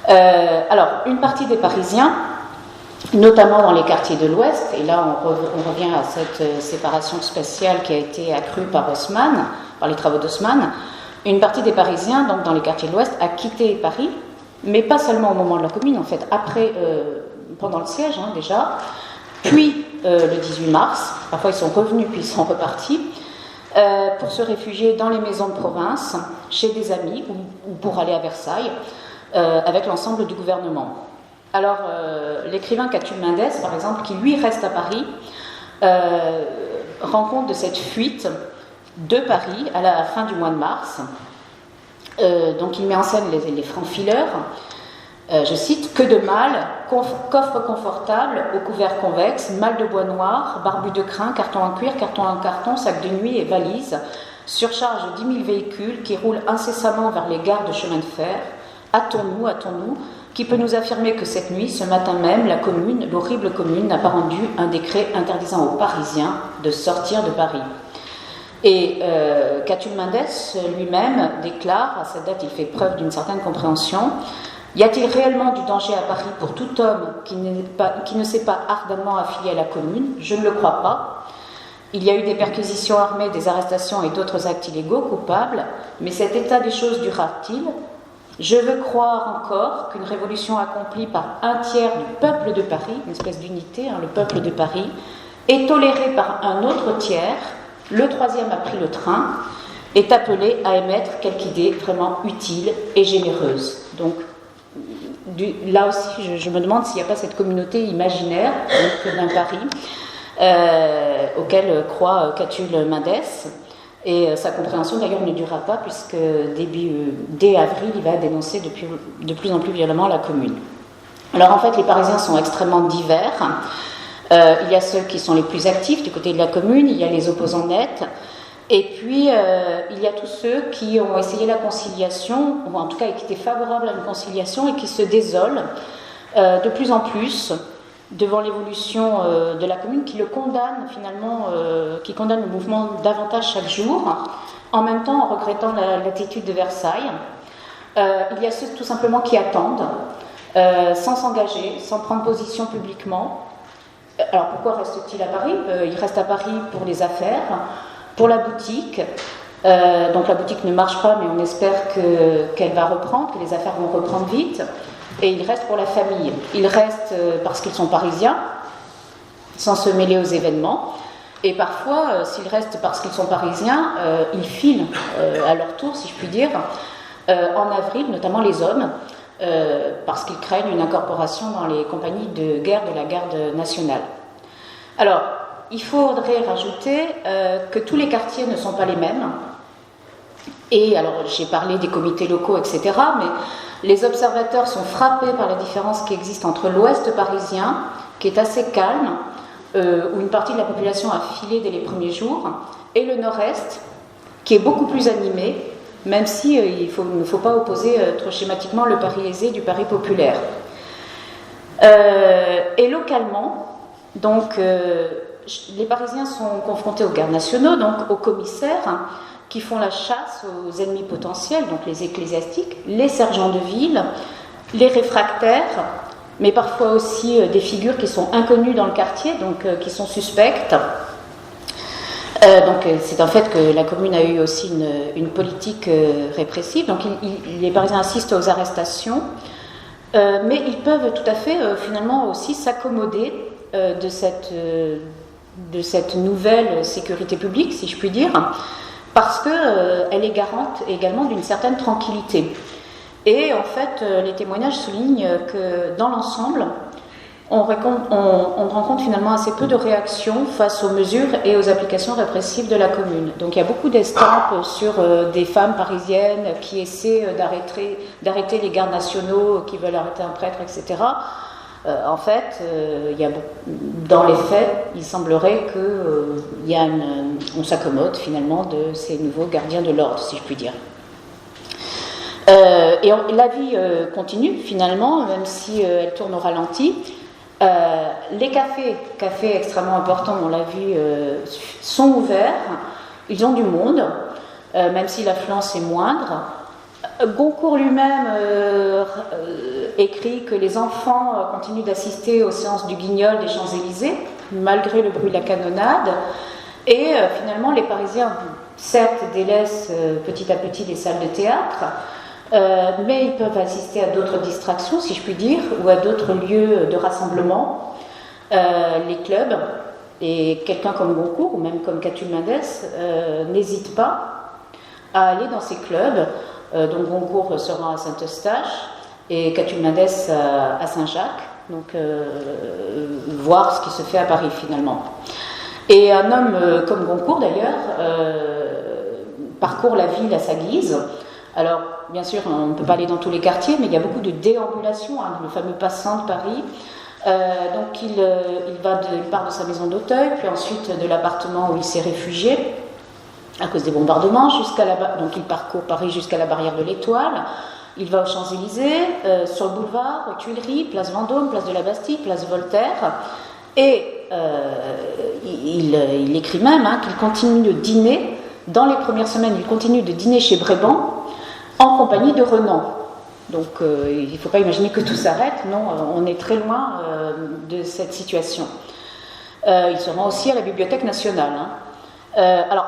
Alors une partie des Parisiens, notamment dans les quartiers de l'Ouest, et là on revient à cette séparation spatiale qui a été accrue par Haussmann, par les travaux d'Haussmann. Une partie des Parisiens, donc dans les quartiers de l'Ouest, a quitté Paris, mais pas seulement au moment de la Commune, en fait, après, pendant le siège déjà, puis le 18 mars, parfois ils sont revenus puis ils sont repartis, pour se réfugier dans les maisons de province, chez des amis, ou pour aller à Versailles, avec l'ensemble du gouvernement. Alors, l'écrivain Catulle Mendès, par exemple, qui lui reste à Paris, rend compte de cette fuite de Paris à la fin du mois de mars. Donc il met en scène les francs-fileurs. Je cite: que de mal, coffre confortable au couvert convexe, malle de bois noir, barbu de crin, carton en cuir, carton en carton, sac de nuit et valise, surcharge 10 000 véhicules qui roulent incessamment vers les gares de chemin de fer. Hâtons-nous, qui peut nous affirmer que cette nuit, ce matin même, la Commune, l'horrible Commune, n'a pas rendu un décret interdisant aux Parisiens de sortir de Paris. Et Catulle Mendès lui-même déclare, à cette date il fait preuve d'une certaine compréhension: y a-t-il réellement du danger à Paris pour tout homme qui ne s'est pas ardemment affilié à la Commune? Je ne le crois pas. Il y a eu des perquisitions armées, des arrestations et d'autres actes illégaux coupables, mais cet état des choses durera-t-il? Je veux croire encore qu'une révolution accomplie par un tiers du peuple de Paris, une espèce d'unité, le peuple de Paris, est tolérée par un autre tiers. Le troisième a pris le train, est appelé à émettre quelque idée vraiment utile et généreuse. Donc, là aussi, je me demande s'il n'y a pas cette communauté imaginaire d'un Paris auquel croit Catulle Mendès. Et sa compréhension, d'ailleurs, ne durera pas, puisque dès avril, il va dénoncer de plus en plus violemment la Commune. Alors, en fait, les Parisiens sont extrêmement divers. Il y a ceux qui sont les plus actifs du côté de la Commune, il y a les opposants nets, et puis il y a tous ceux qui ont essayé la conciliation, ou en tout cas qui étaient favorables à une conciliation et qui se désolent de plus en plus devant l'évolution de la Commune, qui le condamne finalement, qui condamne le mouvement davantage chaque jour, en même temps en regrettant l'attitude de Versailles. Il y a ceux tout simplement qui attendent, sans s'engager, sans prendre position publiquement. Alors pourquoi reste-t-il à Paris? Il reste à Paris pour les affaires, pour la boutique. Donc la boutique ne marche pas, mais on espère qu'elle va reprendre, que les affaires vont reprendre vite. Et il reste pour la famille. Il reste parce qu'ils sont parisiens, sans se mêler aux événements. Et parfois, s'ils restent parce qu'ils sont parisiens, ils filent à leur tour, si je puis dire, en avril, notamment les hommes, parce qu'ils craignent une incorporation dans les compagnies de guerre de la garde nationale. Alors, il faudrait rajouter que tous les quartiers ne sont pas les mêmes. Et alors, j'ai parlé des comités locaux, etc., mais les observateurs sont frappés par la différence qui existe entre l'ouest parisien, qui est assez calme, où une partie de la population a filé dès les premiers jours, et le nord-est, qui est beaucoup plus animé, même si il ne faut pas opposer trop schématiquement le Paris aisé du Paris populaire. Et localement, donc, les Parisiens sont confrontés aux gardes nationaux, donc aux commissaires, qui font la chasse aux ennemis potentiels, donc les ecclésiastiques, les sergents de ville, les réfractaires, mais parfois aussi des figures qui sont inconnues dans le quartier, donc qui sont suspectes. Donc c'est un fait que la commune a eu aussi une politique répressive. Donc les Parisiens assistent aux arrestations, mais ils peuvent tout à fait finalement aussi s'accommoder de cette nouvelle sécurité publique, si je puis dire, parce qu'elle est garante également d'une certaine tranquillité. Et en fait, les témoignages soulignent que dans l'ensemble, on rencontre finalement assez peu de réactions face aux mesures et aux applications répressives de la commune. Donc il y a beaucoup d'estampes sur des femmes parisiennes qui essaient d'arrêter les gardes nationaux, qui veulent arrêter un prêtre, etc. En fait, dans les faits, il semblerait qu'on s'accommode finalement de ces nouveaux gardiens de l'ordre, si je puis dire. Et la vie continue finalement, même si elle tourne au ralenti. Les cafés extrêmement importants, on l'a vu, sont ouverts. Ils ont du monde, même si l'affluence est moindre. Goncourt lui-même écrit que les enfants continuent d'assister aux séances du Guignol des Champs-Élysées, malgré le bruit de la canonnade. Et finalement, les Parisiens, certes, délaissent petit à petit les salles de théâtre, mais ils peuvent assister à d'autres distractions, si je puis dire, ou à d'autres lieux de rassemblement, les clubs. Et quelqu'un comme Goncourt, ou même comme Catulle Mendès, n'hésite pas à aller dans ces clubs. Donc Goncourt se rend à Saint-Eustache et Catulle Mendès à Saint-Jacques, donc voir ce qui se fait à Paris finalement. Et un homme comme Goncourt d'ailleurs parcourt la ville à sa guise. Alors bien sûr on ne peut pas aller dans tous les quartiers, mais il y a beaucoup de déambulations, le fameux passant de Paris. Donc il part de sa maison d'Auteuil, puis ensuite de l'appartement où il s'est réfugié à cause des bombardements, donc il parcourt Paris jusqu'à la barrière de l'Étoile. Il va aux Champs-Élysées, sur le boulevard, aux Tuileries, place Vendôme, place de la Bastille, place Voltaire. Et il écrit même qu'il continue de dîner, dans les premières semaines, il continue de dîner chez Bréban, en compagnie de Renan. Donc il ne faut pas imaginer que tout s'arrête, non, on est très loin de cette situation. Il se rend aussi à la Bibliothèque nationale. Alors,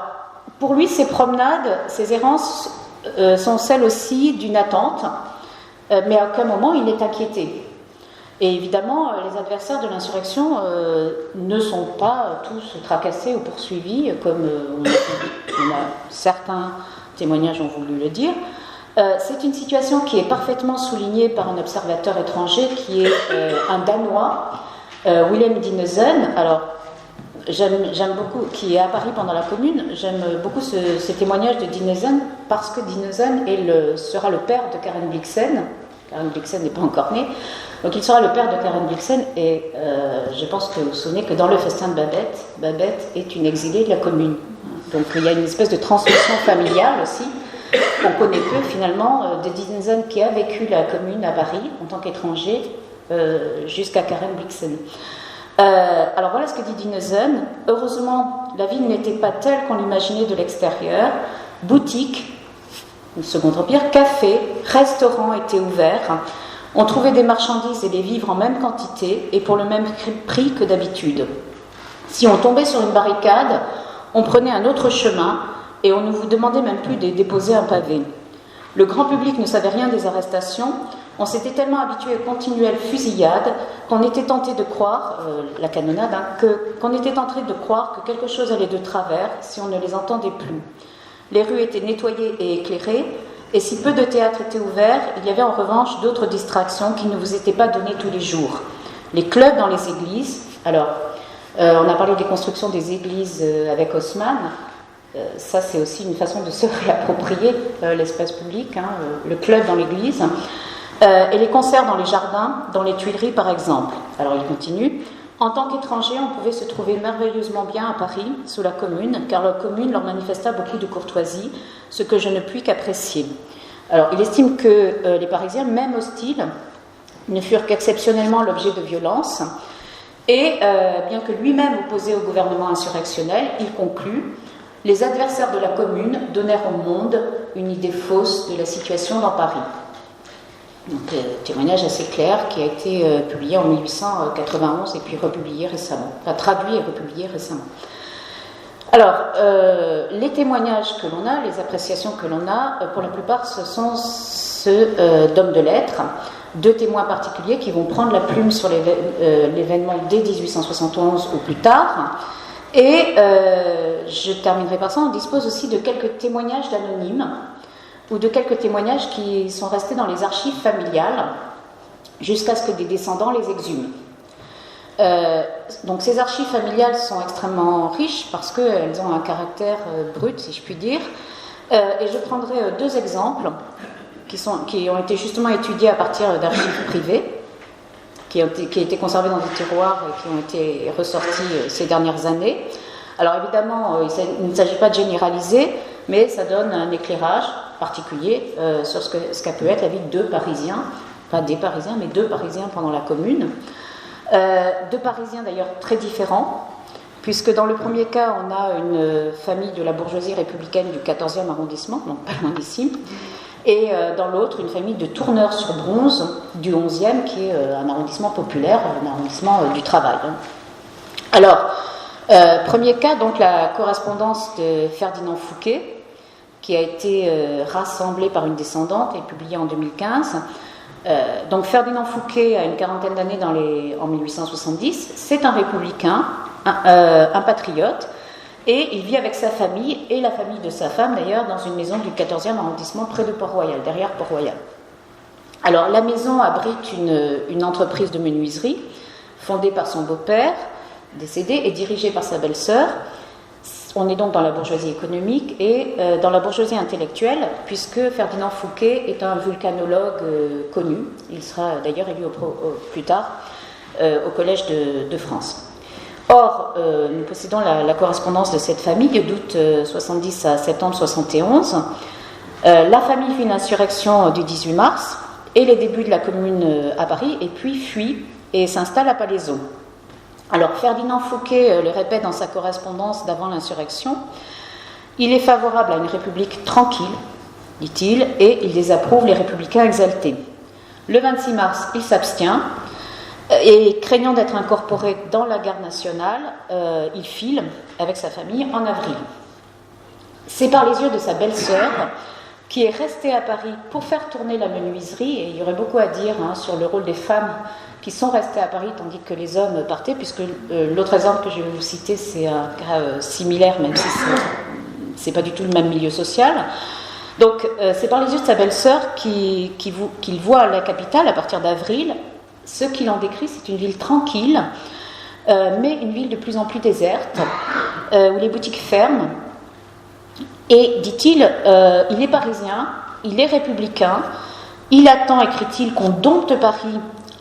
pour lui, ces promenades, ces errances sont celles aussi d'une attente, mais à aucun moment il n'est inquiété. Et évidemment, les adversaires de l'insurrection ne sont pas tous tracassés ou poursuivis, comme certains témoignages ont voulu le dire. C'est une situation qui est parfaitement soulignée par un observateur étranger qui est un Danois, Willem Dinesen. Alors, j'aime beaucoup, qui est à Paris pendant la Commune, j'aime beaucoup ce témoignage de Dinesen parce que Dinesen sera le père de Karen Blixen. Karen Blixen n'est pas encore née, donc il sera le père de Karen Blixen et je pense que vous vous souvenez que dans le festin de Babette est une exilée de la Commune. Donc il y a une espèce de transmission familiale aussi. On connaît peu finalement de Dinesen qui a vécu la Commune à Paris en tant qu'étranger jusqu'à Karen Blixen. Alors voilà ce que dit Dinesen. Heureusement, la ville n'était pas telle qu'on l'imaginait de l'extérieur. Boutiques, le Second Empire, cafés, restaurants étaient ouverts. On trouvait des marchandises et des vivres en même quantité et pour le même prix que d'habitude. Si on tombait sur une barricade, on prenait un autre chemin et on ne vous demandait même plus de déposer un pavé. Le grand public ne savait rien des arrestations. On s'était tellement habitué aux continuelles fusillades qu'on était tenté de croire, la canonnade, qu'on était tenté de croire que quelque chose allait de travers si on ne les entendait plus. Les rues étaient nettoyées et éclairées, et si peu de théâtres étaient ouverts, il y avait en revanche d'autres distractions qui ne vous étaient pas données tous les jours. Les clubs dans les églises, alors on a parlé des constructions des églises avec Haussmann, ça c'est aussi une façon de se réapproprier l'espace public, le club dans l'église. Et les concerts dans les jardins, dans les Tuileries par exemple. Alors il continue. En tant qu'étranger, on pouvait se trouver merveilleusement bien à Paris, sous la Commune, car la Commune leur manifesta beaucoup de courtoisie, ce que je ne puis qu'apprécier. Alors il estime que les Parisiens, même hostiles, ne furent qu'exceptionnellement l'objet de violences, et bien que lui-même opposé au gouvernement insurrectionnel, il conclut « Les adversaires de la Commune donnèrent au monde une idée fausse de la situation dans Paris ». Donc, témoignage assez clair qui a été publié en 1891 et puis republié récemment, enfin traduit et republié récemment. Alors, les témoignages que l'on a, les appréciations que l'on a, pour la plupart, ce sont ceux d'hommes de lettres, deux témoins particuliers qui vont prendre la plume sur l'événement dès 1871 ou plus tard. Et je terminerai par ça, on dispose aussi de quelques témoignages d'anonymes ou de quelques témoignages qui sont restés dans les archives familiales jusqu'à ce que des descendants les exhument. Donc ces archives familiales sont extrêmement riches parce qu'elles ont un caractère brut, si je puis dire. Et je prendrai deux exemples qui ont été justement étudiés à partir d'archives privées, qui ont été conservés dans des tiroirs et qui ont été ressortis ces dernières années. Alors évidemment, il ne s'agit pas de généraliser, mais ça donne un éclairage particulier sur ce qu'a pu être la vie de deux Parisiens, pas des Parisiens, mais deux Parisiens pendant la Commune. Deux Parisiens d'ailleurs très différents, puisque dans le premier cas, on a une famille de la bourgeoisie républicaine du 14e arrondissement, donc pas loin d'ici, et dans l'autre, une famille de Tourneurs-sur-Bronze du 11e, qui est un arrondissement populaire, un arrondissement du travail. Alors, premier cas, donc la correspondance de Ferdinand Fouquet, qui a été rassemblée par une descendante et publiée en 2015. Donc Ferdinand Fouquet a une quarantaine d'années en 1870, c'est un républicain, un patriote, et il vit avec sa famille et la famille de sa femme d'ailleurs dans une maison du 14e arrondissement près de Port-Royal, derrière Port-Royal. Alors la maison abrite une entreprise de menuiserie fondée par son beau-père, décédé, et dirigée par sa belle-sœur. On est donc dans la bourgeoisie économique et dans la bourgeoisie intellectuelle, puisque Ferdinand Fouquet est un vulcanologue connu. Il sera d'ailleurs élu plus tard au Collège de France. Or, nous possédons la correspondance de cette famille d'août 70 à septembre 71. La famille fait une insurrection du 18 mars et les débuts de la Commune à Paris, et puis fuit et s'installe à Palaiseau. Alors Ferdinand Fouquet le répète dans sa correspondance d'avant l'insurrection, il est favorable à une république tranquille, dit-il, et il désapprouve les républicains exaltés. Le 26 mars, il s'abstient et craignant d'être incorporé dans la garde nationale, il file avec sa famille en avril. C'est par les yeux de sa belle-sœur, qui est restée à Paris pour faire tourner la menuiserie, et il y aurait beaucoup à dire sur le rôle des femmes qui sont restées à Paris tandis que les hommes partaient, puisque l'autre exemple que je vais vous citer, c'est un cas similaire, même si c'est pas du tout le même milieu social. Donc c'est par les yeux de sa belle-sœur qu'il voit la capitale à partir d'avril. Ce qu'il en décrit, c'est une ville tranquille, mais une ville de plus en plus déserte, où les boutiques ferment. Et, dit-il, il est parisien, il est républicain, il attend, écrit-il, qu'on dompte Paris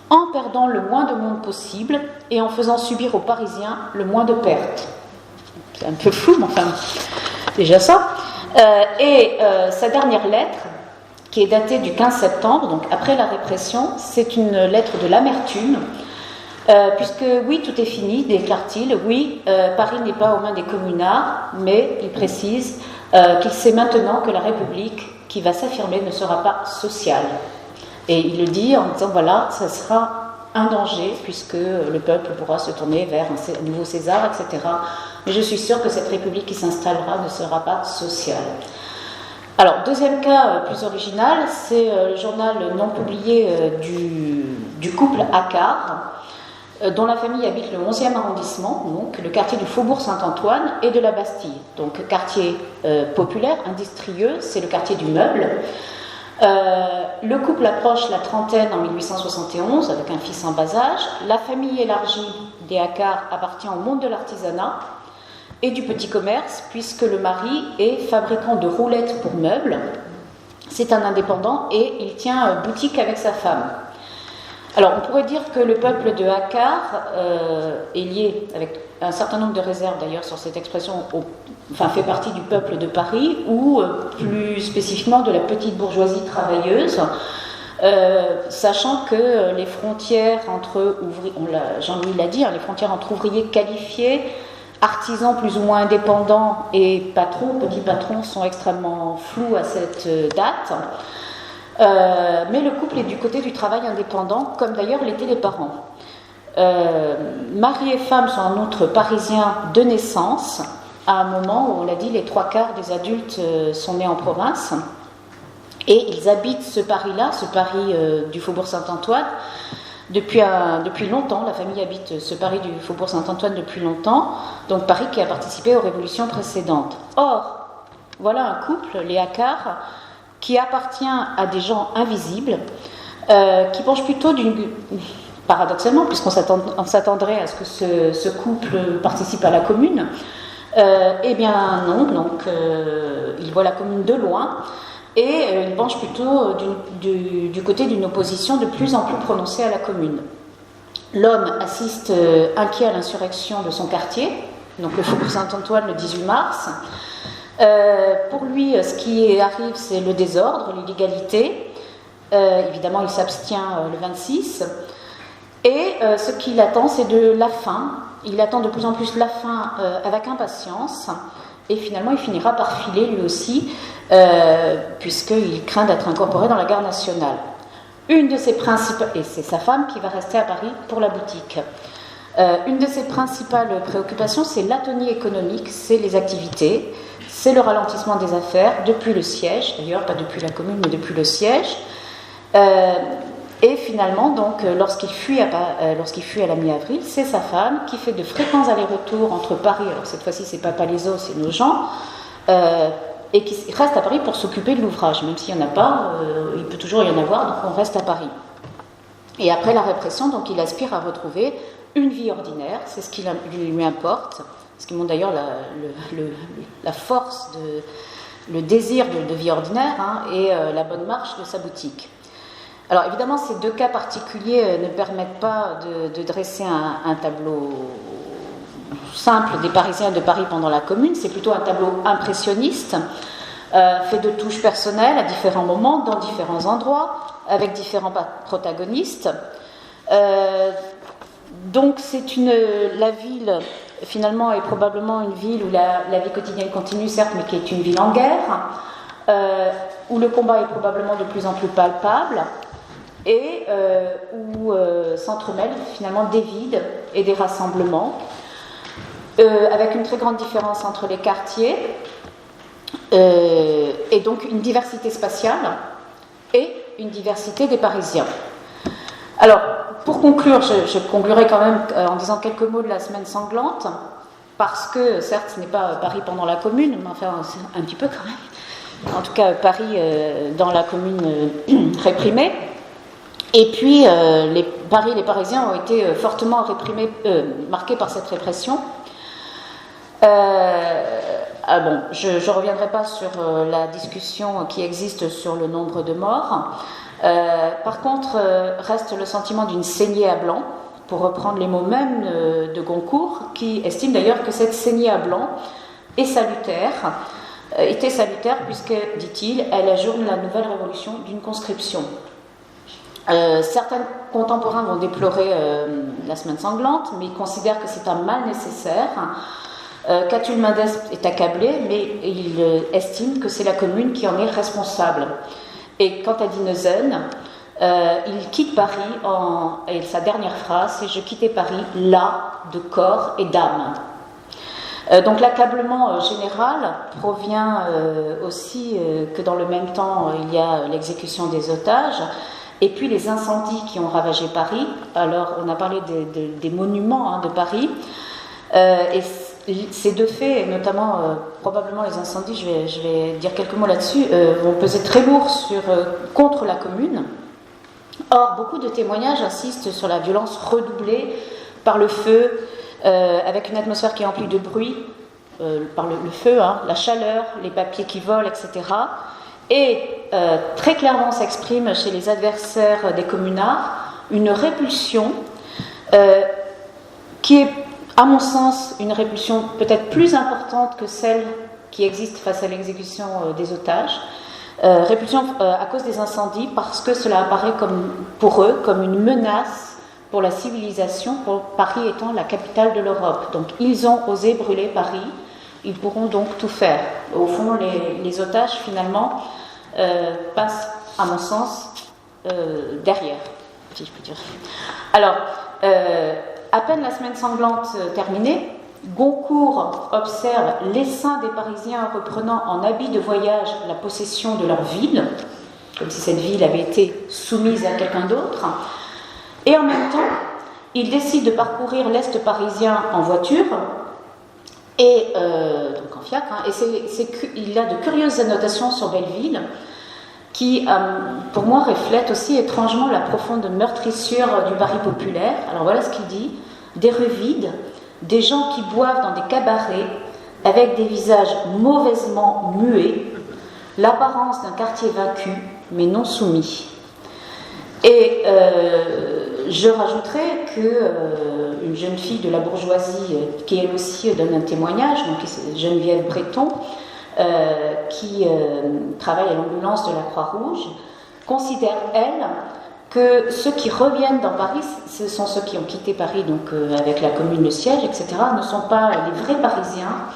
en perdant le moins de monde possible et en faisant subir aux Parisiens le moins de pertes. C'est un peu fou, mais enfin, déjà ça. Sa dernière lettre, qui est datée du 15 septembre, donc après la répression, c'est une lettre de l'amertume, puisque oui, tout est fini, déclare-t-il, oui, Paris n'est pas aux mains des communards, mais il précise qu'il sait maintenant que la République qui va s'affirmer ne sera pas sociale. Et il le dit en disant, voilà, ça sera un danger, puisque le peuple pourra se tourner vers un nouveau César, etc. Mais je suis sûre que cette République qui s'installera ne sera pas sociale. Alors, deuxième cas plus original, c'est le journal non publié du couple Accard, dont la famille habite le 11e arrondissement, donc le quartier du Faubourg Saint-Antoine et de la Bastille. Donc, quartier populaire, industrieux, c'est le quartier du meuble. Le couple approche la trentaine en 1871 avec un fils en bas âge. La famille élargie des Accard appartient au monde de l'artisanat et du petit commerce, puisque le mari est fabricant de roulettes pour meubles. C'est un indépendant et il tient boutique avec sa femme. Alors, on pourrait dire que le peuple de Accard est lié, avec un certain nombre de réserves d'ailleurs sur cette expression, fait partie du peuple de Paris, ou plus spécifiquement de la petite bourgeoisie travailleuse, sachant que les frontières entre ouvriers, Jean-Louis l'a dit, les frontières entre ouvriers qualifiés, artisans plus ou moins indépendants et patrons, petits patrons, sont extrêmement floues à cette date. Mais le couple est du côté du travail indépendant, comme d'ailleurs l'étaient les parents. Mari et femme sont en outre parisiens de naissance, à un moment où, on l'a dit, les 3/4 des adultes sont nés en province, et ils habitent ce Paris-là, ce Paris du Faubourg Saint-Antoine, depuis longtemps. La famille habite ce Paris du Faubourg Saint-Antoine depuis longtemps, donc Paris qui a participé aux révolutions précédentes. Or, voilà un couple, les Accart, qui appartient à des gens invisibles, qui penchent plutôt paradoxalement, puisqu'on s'attendrait à ce que ce couple participe à la commune, eh bien non, donc ils voient la commune de loin, et ils penchent plutôt du côté d'une opposition de plus en plus prononcée à la commune. L'homme assiste inquiet à l'insurrection de son quartier, donc le Faubourg Saint-Antoine le 18 mars. Pour lui, ce qui arrive, c'est le désordre, l'illégalité. Évidemment, il s'abstient le 26. Et ce qu'il attend, c'est de la faim. Il attend de plus en plus la faim avec impatience. Et finalement, il finira par filer lui aussi, puisqu'il craint d'être incorporé dans la garde nationale. Une de ses principales... Et c'est sa femme qui va rester à Paris pour la boutique. Une de ses principales préoccupations, c'est l'atonie économique, c'est les activités, c'est le ralentissement des affaires depuis le siège, d'ailleurs pas depuis la commune, mais depuis le siège. Et finalement, donc, lorsqu'il fuit à la mi-avril, c'est sa femme qui fait de fréquents allers-retours entre Paris, alors cette fois-ci c'est pas Palaiseau, c'est Nogent, et qui reste à Paris pour s'occuper de l'ouvrage. Même s'il n'y en a pas, il peut toujours y en avoir, donc on reste à Paris. Et après la répression, donc il aspire à retrouver une vie ordinaire, c'est ce qui lui importe, ce qui montre d'ailleurs la force, le désir de vie ordinaire, et la bonne marche de sa boutique. Alors évidemment, ces deux cas particuliers ne permettent pas de dresser un tableau simple des Parisiens de Paris pendant la Commune, c'est plutôt un tableau impressionniste, fait de touches personnelles à différents moments, dans différents endroits, avec différents protagonistes. Donc la ville, finalement, est probablement une ville où la vie quotidienne continue, certes, mais qui est une ville en guerre, où le combat est probablement de plus en plus palpable, et où s'entremêlent finalement des vides et des rassemblements, avec une très grande différence entre les quartiers, et donc une diversité spatiale et une diversité des Parisiens. Alors, pour conclure, je conclurai quand même en disant quelques mots de la semaine sanglante, parce que, certes, ce n'est pas Paris pendant la Commune, mais enfin, un petit peu quand même. En tout cas, Paris dans la Commune réprimée. Et puis, les Parisiens ont été fortement marqués par cette répression. Je ne reviendrai pas sur la discussion qui existe sur le nombre de morts. Par contre, reste le sentiment d'une saignée à blanc, pour reprendre les mots mêmes de Goncourt, qui estime d'ailleurs que cette saignée à blanc était salutaire puisque, dit-il, elle ajourne la nouvelle révolution d'une conscription. Certains contemporains vont déplorer la semaine sanglante, mais ils considèrent que c'est un mal nécessaire. Catulle Mendès est accablé, mais il estime que c'est la Commune qui en est responsable. Et quant à Dinesen, il quitte Paris, et sa dernière phrase, c'est « Je quittais Paris, là, de corps et d'âme ». Donc l'accablement général provient aussi que dans le même temps, il y a l'exécution des otages, et puis les incendies qui ont ravagé Paris. Alors, on a parlé des monuments de Paris, et ces deux faits, et notamment probablement les incendies, je vais dire quelques mots là-dessus, vont peser très lourd contre la Commune. Or, beaucoup de témoignages insistent sur la violence redoublée par le feu, avec une atmosphère qui est emplie de bruit, par le feu, la chaleur, les papiers qui volent, etc. Et très clairement s'exprime chez les adversaires des communards une répulsion qui est, à mon sens, une répulsion peut-être plus importante que celle qui existe face à l'exécution des otages. Répulsion à cause des incendies, parce que cela apparaît pour eux comme une menace pour la civilisation, pour Paris étant la capitale de l'Europe. Donc ils ont osé brûler Paris, ils pourront donc tout faire. Au fond, les otages, finalement, passent à mon sens, derrière, si je peux dire. Alors, à peine la semaine sanglante terminée, Goncourt observe l'essaim des Parisiens reprenant en habit de voyage la possession de leur ville, comme si cette ville avait été soumise à quelqu'un d'autre. Et en même temps, il décide de parcourir l'Est parisien en voiture, et donc en fiacre, hein, et il a de curieuses annotations sur Belleville, qui, pour moi, reflètent aussi étrangement la profonde meurtrissure du Paris populaire. Alors voilà ce qu'il dit: des rues vides, des gens qui boivent dans des cabarets, avec des visages mauvaisement muets, l'apparence d'un quartier vaincu, mais non soumis. Et je rajouterais qu'une jeune fille de la bourgeoisie, qui elle aussi donne un témoignage, donc Geneviève Breton, qui travaille à l'ambulance de la Croix-Rouge, considère, elle, que ceux qui reviennent dans Paris, ce sont ceux qui ont quitté Paris, donc avec la Commune, le siège, etc., ne sont pas les vrais Parisiens,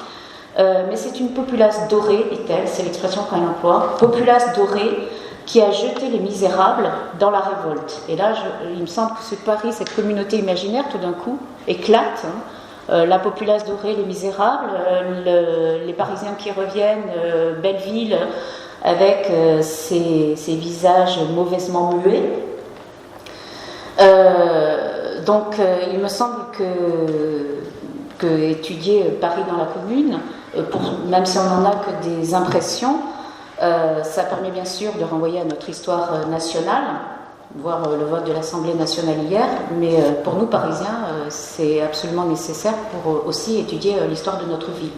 mais c'est une populace dorée, est-elle, c'est l'expression qu'elle emploie, populace dorée, qui a jeté les misérables dans la révolte. Et là, il me semble que ce Paris, cette communauté imaginaire, tout d'un coup, éclate. La populace dorée, les misérables, les Parisiens qui reviennent, Belleville, avec ses visages mauvaisement muets. Donc, il me semble que étudier Paris dans la Commune, même si on n'en a que des impressions, ça permet bien sûr de renvoyer à notre histoire nationale, voir le vote de l'Assemblée nationale hier, mais pour nous Parisiens, c'est absolument nécessaire pour aussi étudier l'histoire de notre ville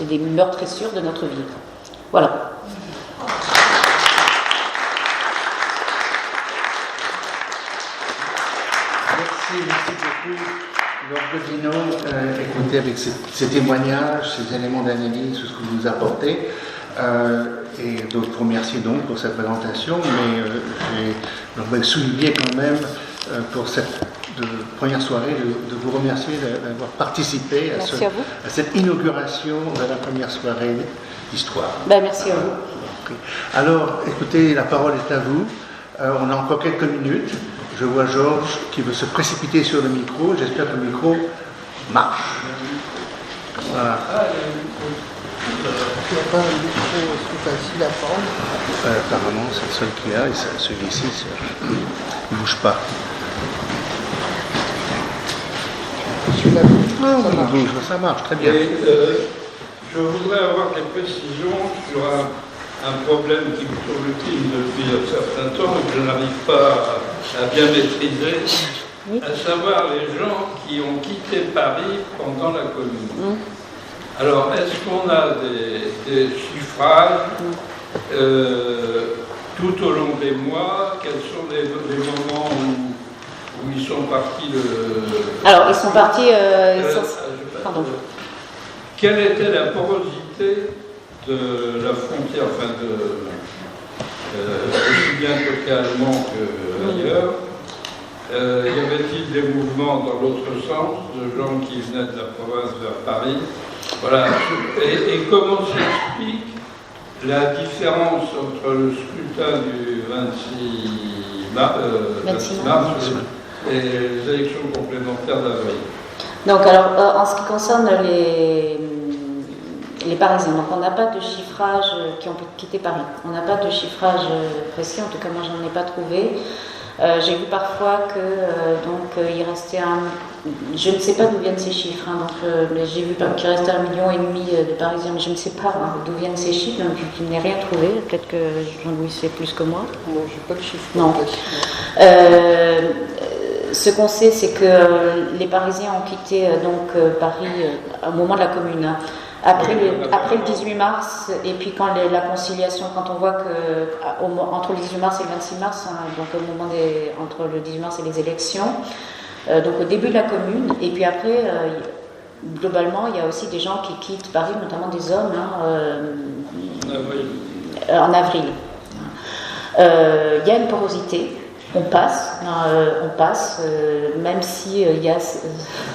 et des meurtrissures de notre ville. Voilà. Merci beaucoup. Lord Godino, écoutez, avec ces témoignages, ces éléments d'analyse, tout ce que vous nous apportez, et donc vous remercier donc pour cette présentation, mais je voudrais souligner quand même pour cette première soirée de vous remercier d'avoir participé à cette inauguration de la première soirée d'histoire. Merci à vous. Alors, écoutez, la parole est à vous. On a encore quelques minutes. Je vois Georges qui veut se précipiter sur le micro. J'espère que le micro marche. Voilà. Il n'y a pas un micro aussi facile à prendre. Apparemment, c'est le seul qu'il y a, et celui-ci, il ne bouge pas. Ça marche très bien. Et, je voudrais avoir des précisions sur un problème qui me tourne depuis un certain temps et que je n'arrive pas à bien maîtriser, à savoir les gens qui ont quitté Paris pendant la Commune. Alors, est-ce qu'on a des chiffrages tout au long des mois? Quels sont les moments où ils sont partis Alors, ils sont partis... Pardon. Quelle était la porosité de la frontière, enfin aussi bien côté allemand qu'ailleurs? Y avait-il des mouvements dans l'autre sens, de gens qui venaient de la province vers Paris? Voilà. Et comment s'explique la différence entre le scrutin du 26 mars et les élections complémentaires d'avril? Donc, alors, en ce qui concerne les Parisiens, donc on n'a pas de chiffrage qui ont quitté Paris. On n'a pas de chiffrage précis, en tout cas moi j'en ai pas trouvé. J'ai vu parfois que il restait je ne sais pas d'où viennent ces chiffres, mais j'ai vu qu'il restait 1,5 million de Parisiens, mais je ne sais pas d'où viennent ces chiffres, donc je n'ai rien trouvé. Peut-être que Jean-Louis sait plus que moi. Moi, je n'ai pas de chiffres. Non. Ce qu'on sait, c'est que les Parisiens ont quitté Paris au moment de la Commune. Après le 18 mars, et puis quand la conciliation, quand on voit que entre le 18 mars et le 26 mars, donc au moment entre le 18 mars et les élections, donc au début de la Commune, et puis après, globalement, il y a aussi des gens qui quittent Paris, notamment des hommes, en avril. Il y a une porosité. On passe, même s'il y a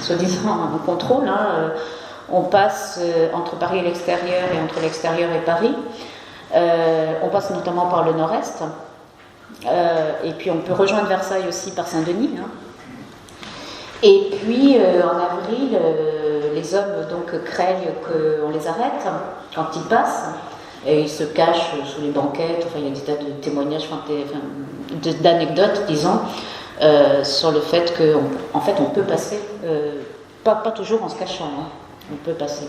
soi-disant un contrôle, on passe entre Paris et l'extérieur et entre l'extérieur et Paris. On passe notamment par le nord-est. Et puis on peut rejoindre Versailles aussi par Saint-Denis. Hein. Et puis en avril, les hommes donc craignent qu'on les arrête quand ils passent. Et ils se cachent sous les banquettes. Enfin, il y a des tas de témoignages, d'anecdotes, disons, sur le fait qu'en fait on peut passer, pas toujours en se cachant. Hein. On peut passer.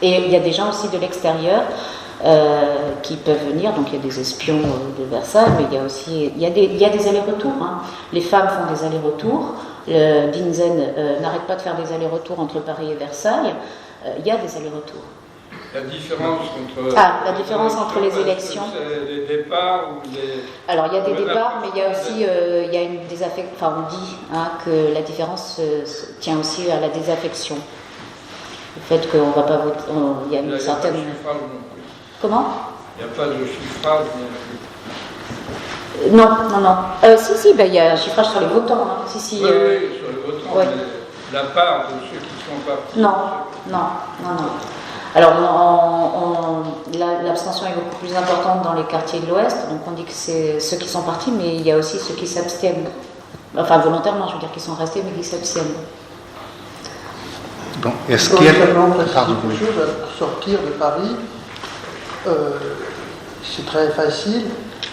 Et il y a des gens aussi de l'extérieur qui peuvent venir, donc il y a des espions de Versailles, mais il y a aussi il y a des allers-retours. Hein. Les femmes font des allers-retours. Le Dinsen n'arrête pas de faire des allers-retours entre Paris et Versailles. Il y a des allers-retours. La différence entre les élections. Les départs ou les... Alors il y a des départs, mais il y a aussi il y a une désaffection. Enfin, on dit que la différence tient aussi à la désaffection. Le fait qu'on ne va pas voter, il y a une certaine. Comment ? Il n'y a pas de chiffrage non plus. Non. Si, il y a un chiffrage sur les votants. Hein. Oui, sur les votants, ouais. Mais la part de ceux qui sont partis. Non. Alors, l'abstention est beaucoup plus importante dans les quartiers de l'Ouest, donc on dit que c'est ceux qui sont partis, mais il y a aussi ceux qui s'abstiennent. Enfin, volontairement, je veux dire, qui sont restés, mais qui s'abstiennent. Bon, est-ce qu'il y a quelque chose à sortir de Paris? C'est très facile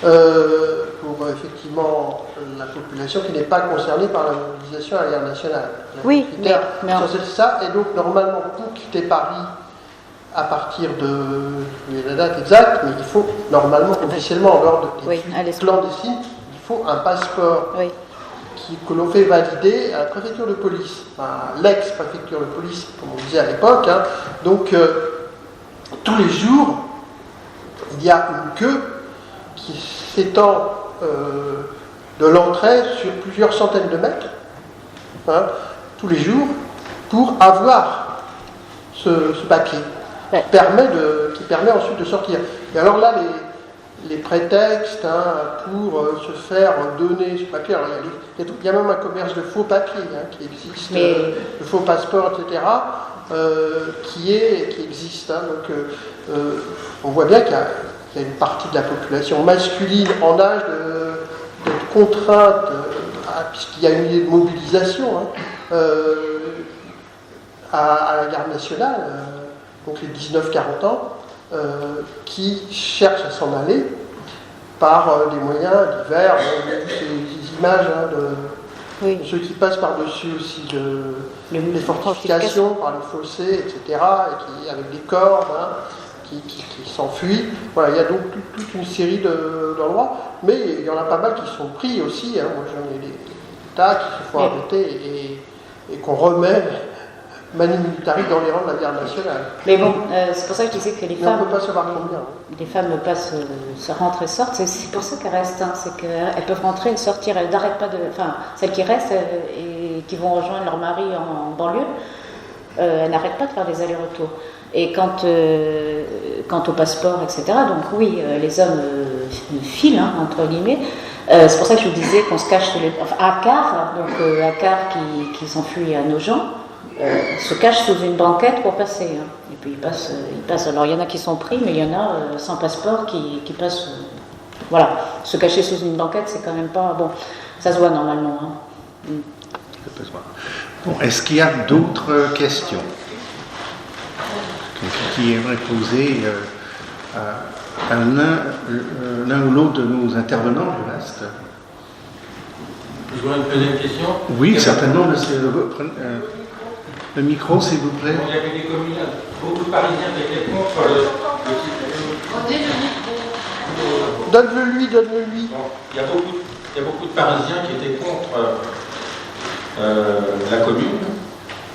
pour effectivement la population qui n'est pas concernée par la mobilisation à l'ère nationale. Oui, mais c'est ça. Et donc normalement pour quitter Paris à partir de la date exacte, mais il faut normalement officiellement en dehors des clandestines, il faut un passeport. Oui. Que l'on fait valider à la préfecture de police, à l'ex-préfecture de police, comme on disait à l'époque. Hein. Donc, tous les jours, il y a une queue qui s'étend de l'entrée sur plusieurs centaines de mètres, hein, tous les jours, pour avoir ce papier, qui permet ensuite de sortir. Et alors là, les prétextes pour se faire donner ce papier. Alors, il y a même un commerce de faux papiers qui existe, de faux passeports, etc., qui existe. Hein. Donc, on voit bien qu'il y a une partie de la population masculine en âge d'être contrainte, puisqu'il y a une idée de mobilisation à la garde nationale, donc les 19-40 ans, qui cherchent à s'en aller par des moyens divers. On a vu ces images de ceux qui passent par-dessus aussi les fortifications, par les fossés, etc., et avec des cordes qui s'enfuient. Voilà, il y a donc toute une série d'endroits, mais il y en a pas mal qui sont pris aussi. Hein. Moi j'en ai des tas qui se font arrêter et qu'on remet manu militari dans les rangs de la garde nationale. Mais bon, c'est pour ça que je disais que les femmes. On ne peut pas savoir combien. Les femmes passent, se rentrent et sortent. C'est pour ça qu'elles restent. Hein. C'est qu'elles peuvent rentrer et sortir. Elles n'arrêtent pas de. Enfin, celles qui restent et qui vont rejoindre leur mari en banlieue, elles n'arrêtent pas de faire des allers-retours. Et quant au passeport, etc. Donc oui, les hommes filent entre guillemets. C'est pour ça que je vous disais qu'on se cache sous les. Enfin, Accart, donc Accart qui s'enfuit à Nogent. Se cache sous une banquette pour passer. Hein. Et puis ils passent. Alors il y en a qui sont pris, mais il y en a sans passeport qui passent. Voilà. Se cacher sous une banquette, c'est quand même pas. Bon, ça se voit normalement. Hein. Bon, est-ce qu'il y a d'autres questions qui aimeraient poser à l'un ou l'autre de nos intervenants du reste? Je voudrais me poser une question. Oui, certainement, monsieur. Le micro, s'il vous plaît. Il y avait des communes, beaucoup de Parisiens qui étaient contre le Donne-le-lui. Bon, il y a beaucoup de Parisiens qui étaient contre la commune,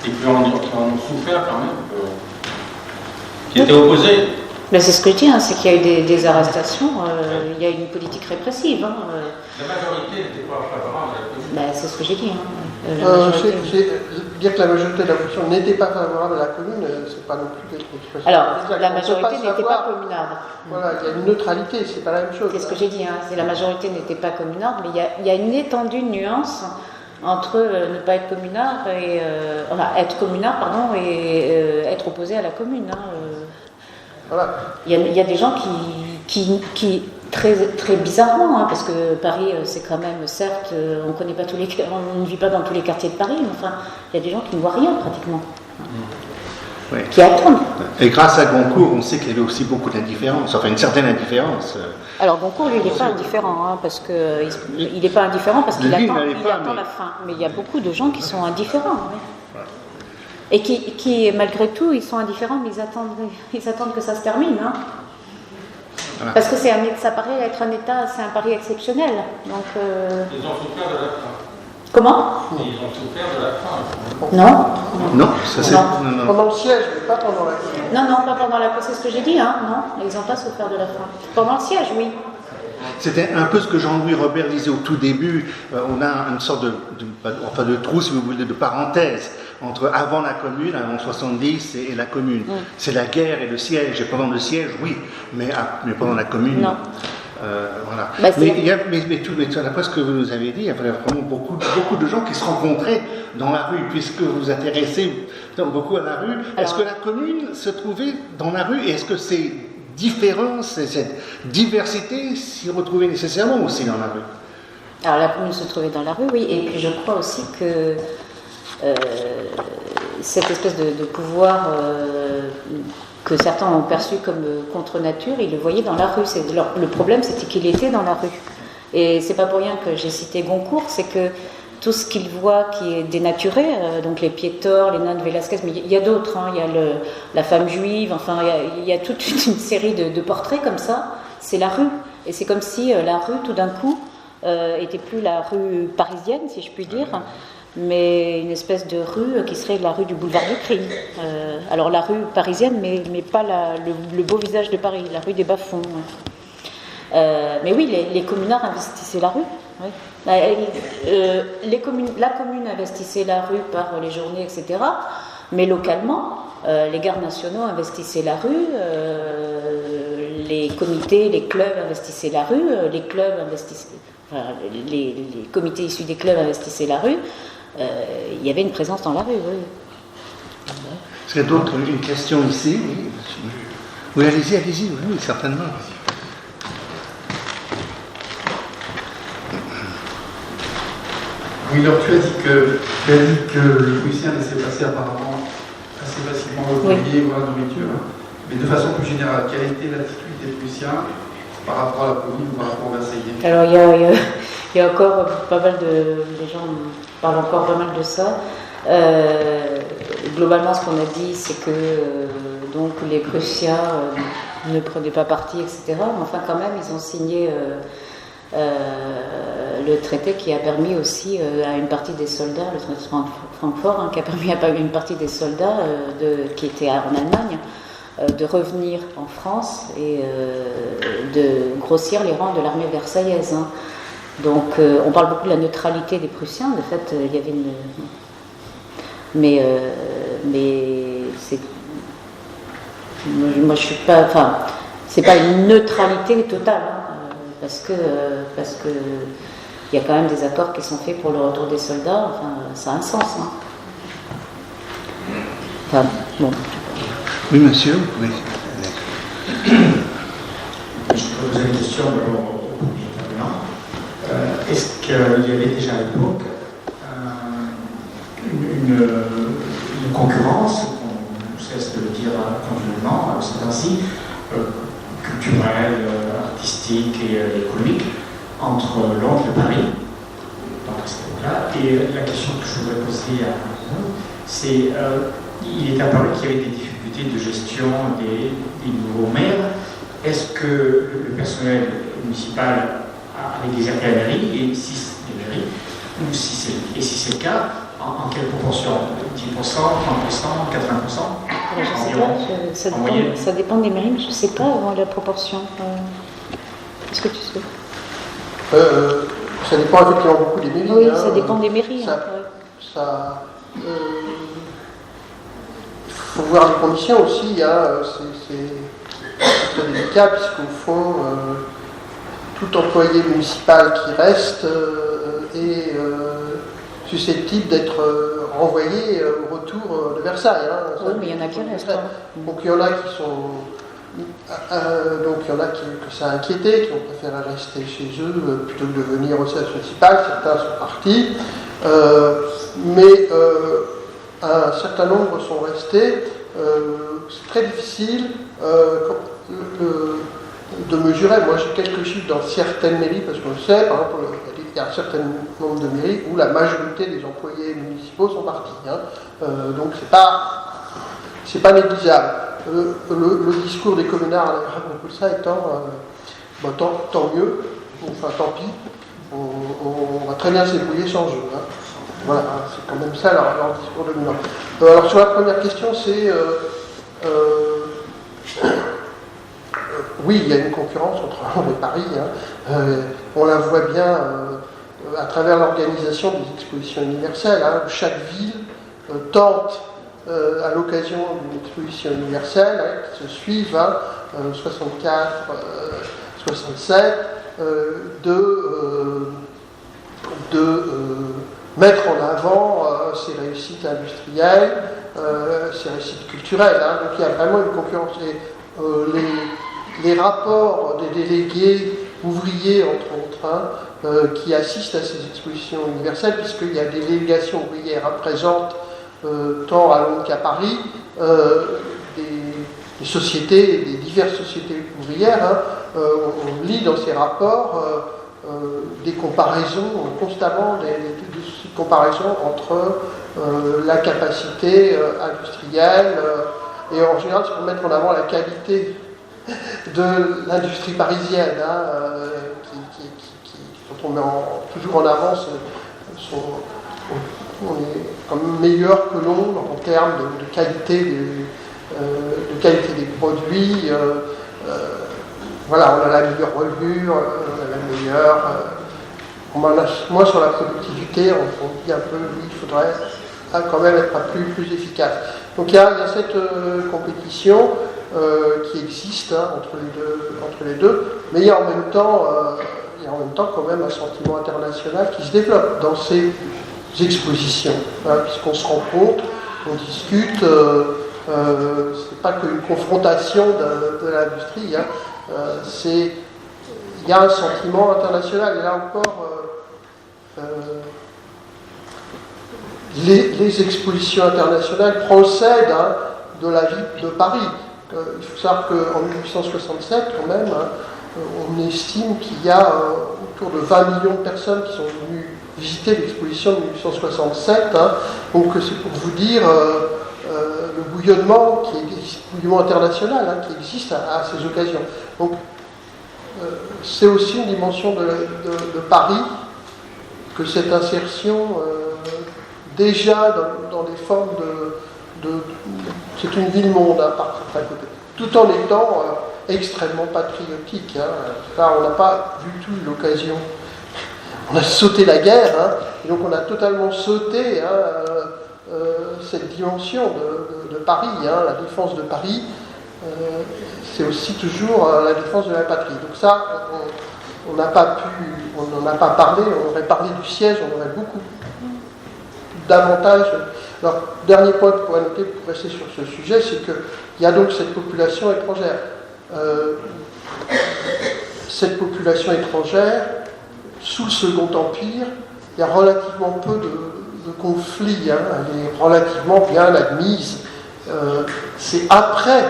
et puis en ont souffert quand même, qui étaient opposés. Mais c'est ce que je dis, c'est qu'il y a eu des arrestations, il y a eu une politique répressive. La majorité n'était pas favorable à la commune. C'est ce que j'ai dit. Dire que la majorité de la population n'était pas favorable à la commune, c'est pas non plus quelque chose. Alors, la majorité n'était pas communarde. Voilà, il y a une neutralité, c'est pas la même chose. C'est ce que j'ai dit, c'est la majorité n'était pas communarde, mais il y a une étendue de nuances entre ne pas être communard et être communard, pardon, et être opposé à la commune. Voilà. Il y a des gens qui très, très bizarrement, parce que Paris, c'est quand même, certes, on connaît pas on ne vit pas dans tous les quartiers de Paris, mais enfin, il y a des gens qui ne voient rien pratiquement, Oui. qui attendent. Et grâce à Goncourt, on sait qu'il y avait aussi beaucoup d'indifférence, enfin une certaine indifférence. Alors Goncourt, lui, il n'est pas indifférent, parce que il n'est pas indifférent parce qu'il attend, la fin. Mais il y a beaucoup de gens qui sont indifférents, oui. Et qui, malgré tout, ils sont indifférents, mais ils attendent que ça se termine. Voilà. Parce que ça paraît être c'est un pari exceptionnel. Donc, Ils ont souffert de la faim. Comment? Ils ont souffert de la faim. Non, ça c'est... Non. Pendant le siège, mais pas pendant la crise. Non, pas pendant la crise, c'est ce que j'ai dit, non, ils n'ont pas souffert de la faim. Pendant le siège, oui. C'était un peu ce que Jean-Louis Robert disait au tout début. On a une sorte de trou, si vous voulez, de parenthèse entre avant la Commune, avant 70 et la Commune. C'est la guerre et le siège. Et pendant le siège, oui, mais pendant la Commune, non. Voilà. Bah, mais d'après ce que vous nous avez dit, il y a vraiment beaucoup de gens qui se rencontraient dans la rue, puisque vous vous intéressez beaucoup à la rue. Est-ce que la Commune se trouvait dans la rue et est-ce que ces différences et cette diversité s'y retrouvaient nécessairement aussi dans la rue? Alors la Commune se trouvait dans la rue, oui, et puis je crois aussi que cette espèce de pouvoir que certains ont perçu comme contre nature, ils le voyaient dans la rue. Le problème, c'était qu'il était dans la rue. Et c'est pas pour rien que j'ai cité Goncourt, c'est que tout ce qu'il voit qui est dénaturé, donc les Pietors, les nains de Velázquez, mais il y a d'autres, il y a la femme juive, enfin il y a toute une série de portraits comme ça, c'est la rue. Et c'est comme si la rue, tout d'un coup, était plus la rue parisienne, si je puis dire, mais une espèce de rue qui serait la rue du boulevard du Crime. Alors la rue parisienne, mais pas le beau visage de Paris, la rue des bas-fonds. Mais oui, les communards investissaient la rue. Oui. La commune investissait la rue par les journées, etc. Mais localement, les gardes nationaux investissaient la rue, les comités, les clubs investissaient la rue, les comités issus des clubs investissaient la rue. Il y avait une présence dans la rue, oui. Est-ce qu'il y a d'autres, une question ici? Oui, allez-y, oui, certainement. Oui, alors tu as dit que les Prussiens laissaient passer apparemment assez facilement le courrier ou la nourriture. Mais de façon plus générale, quelle était l'attitude des Prussiens par rapport à la Commune ou par rapport aux Versaillais? Alors il y a encore pas mal les gens parlent encore pas mal de ça. Globalement, ce qu'on a dit, c'est que donc les Prussiens ne prenaient pas parti, etc. Mais enfin, quand même, ils ont signé le traité qui a permis aussi à une partie des soldats, le traité de Francfort, qui a permis à une partie des soldats qui étaient en Allemagne de revenir en France et de grossir les rangs de l'armée versaillaise. Donc on parle beaucoup de la neutralité des Prussiens. De fait, il y avait une... Mais c'est... Moi, je suis pas... Enfin, c'est pas une neutralité totale, parce que il y a quand même des accords qui sont faits pour le retour des soldats. Enfin, ça a un sens. Enfin, bon... Oui, monsieur. Oui. Je peux poser une question est-ce qu'il y avait déjà à l'époque une concurrence, on cesse de le dire continuellement, c'est ainsi, culturelle, artistique et économique, entre Londres et Paris, dans cette époque-là? Et la question que je voudrais poser à vous, c'est il est apparu qu'il y avait des difficultés de gestion des nouveaux maires. Est-ce que le personnel municipal avait déserté la mairie, et si c'est le cas, en quelle proportion? 10%, 30%, 80%? Ça dépend des mairies, mais je ne sais pas la proportion. Est-ce que tu sais? Ça dépend effectivement beaucoup des mairies. Oui, ça dépend des mairies. Il faut voir les conditions aussi, c'est très délicat, puisqu'au fond, tout employé municipal qui reste est susceptible d'être renvoyé au retour de Versailles. Oui, mais il y en a qui restent. Donc il y en a qui sont Donc il y en a que ça a inquiété, qui ont préféré rester chez eux plutôt que de venir au siège municipal. Certains sont partis, mais un certain nombre sont restés. C'est très difficile de mesurer. Moi j'ai quelques chiffres dans certaines mairies, parce qu'on le sait, par exemple, il y a un certain nombre de mairies où la majorité des employés municipaux sont partis. Donc c'est pas négligeable. Le discours des communards à ça étant tant mieux, enfin tant pis, on va très bien se débrouiller sans jeu. Voilà, c'est quand même ça leur discours dominant. Alors sur la première question, c'est oui, il y a une concurrence entre Londres et Paris. On la voit bien à travers l'organisation des expositions universelles. Chaque ville tente, à l'occasion d'une exposition universelle, qui se suivent, 64, 67, de mettre en avant ses réussites industrielles, ses réussites culturelles. Donc il y a vraiment une concurrence. Et les rapports des délégués ouvriers, entre autres, qui assistent à ces expositions universelles, puisqu'il y a des délégations ouvrières représentent tant à Londres qu'à Paris, des sociétés, des diverses sociétés ouvrières. On lit dans ces rapports des comparaisons, constamment des comparaisons entre la capacité industrielle, et en général c'est pour mettre en avant la qualité de l'industrie parisienne, dont on met toujours en avant on est quand même meilleur que Londres en termes de qualité des produits. Voilà, on a la meilleure relure, on a la meilleure. Moi, sur la productivité, on dit un peu, oui, il faudrait quand même être plus efficace. Donc il y a cette compétition qui existe entre les deux, mais il y a en même temps quand même un sentiment international qui se développe dans ces expositions, puisqu'on se rencontre, on discute, c'est pas qu'une confrontation de l'industrie, il y a un sentiment international, et là encore, les expositions internationales procèdent de la vie de Paris. Il faut savoir qu'en 1867, quand même, on estime qu'il y a autour de 20 millions de personnes qui sont venues visiter l'exposition de 1867. Donc c'est pour vous dire le bouillonnement international qui existe à ces occasions. Donc c'est aussi une dimension de Paris que cette insertion déjà dans des formes c'est une ville-monde par certains côtés, tout en étant extrêmement patriotique. On n'a pas du tout eu l'occasion. On a sauté la guerre, et donc on a totalement sauté cette dimension de Paris, la défense de Paris. C'est aussi toujours la défense de la patrie. Donc ça, on n'en a pas parlé. On aurait parlé du siège, on aurait beaucoup davantage. Alors, dernier point qu'on pourrait noter pour rester sur ce sujet, c'est qu'il y a donc cette population étrangère. Cette population étrangère, sous le Second Empire, il y a relativement peu de conflits. Elle est relativement bien admise. C'est après,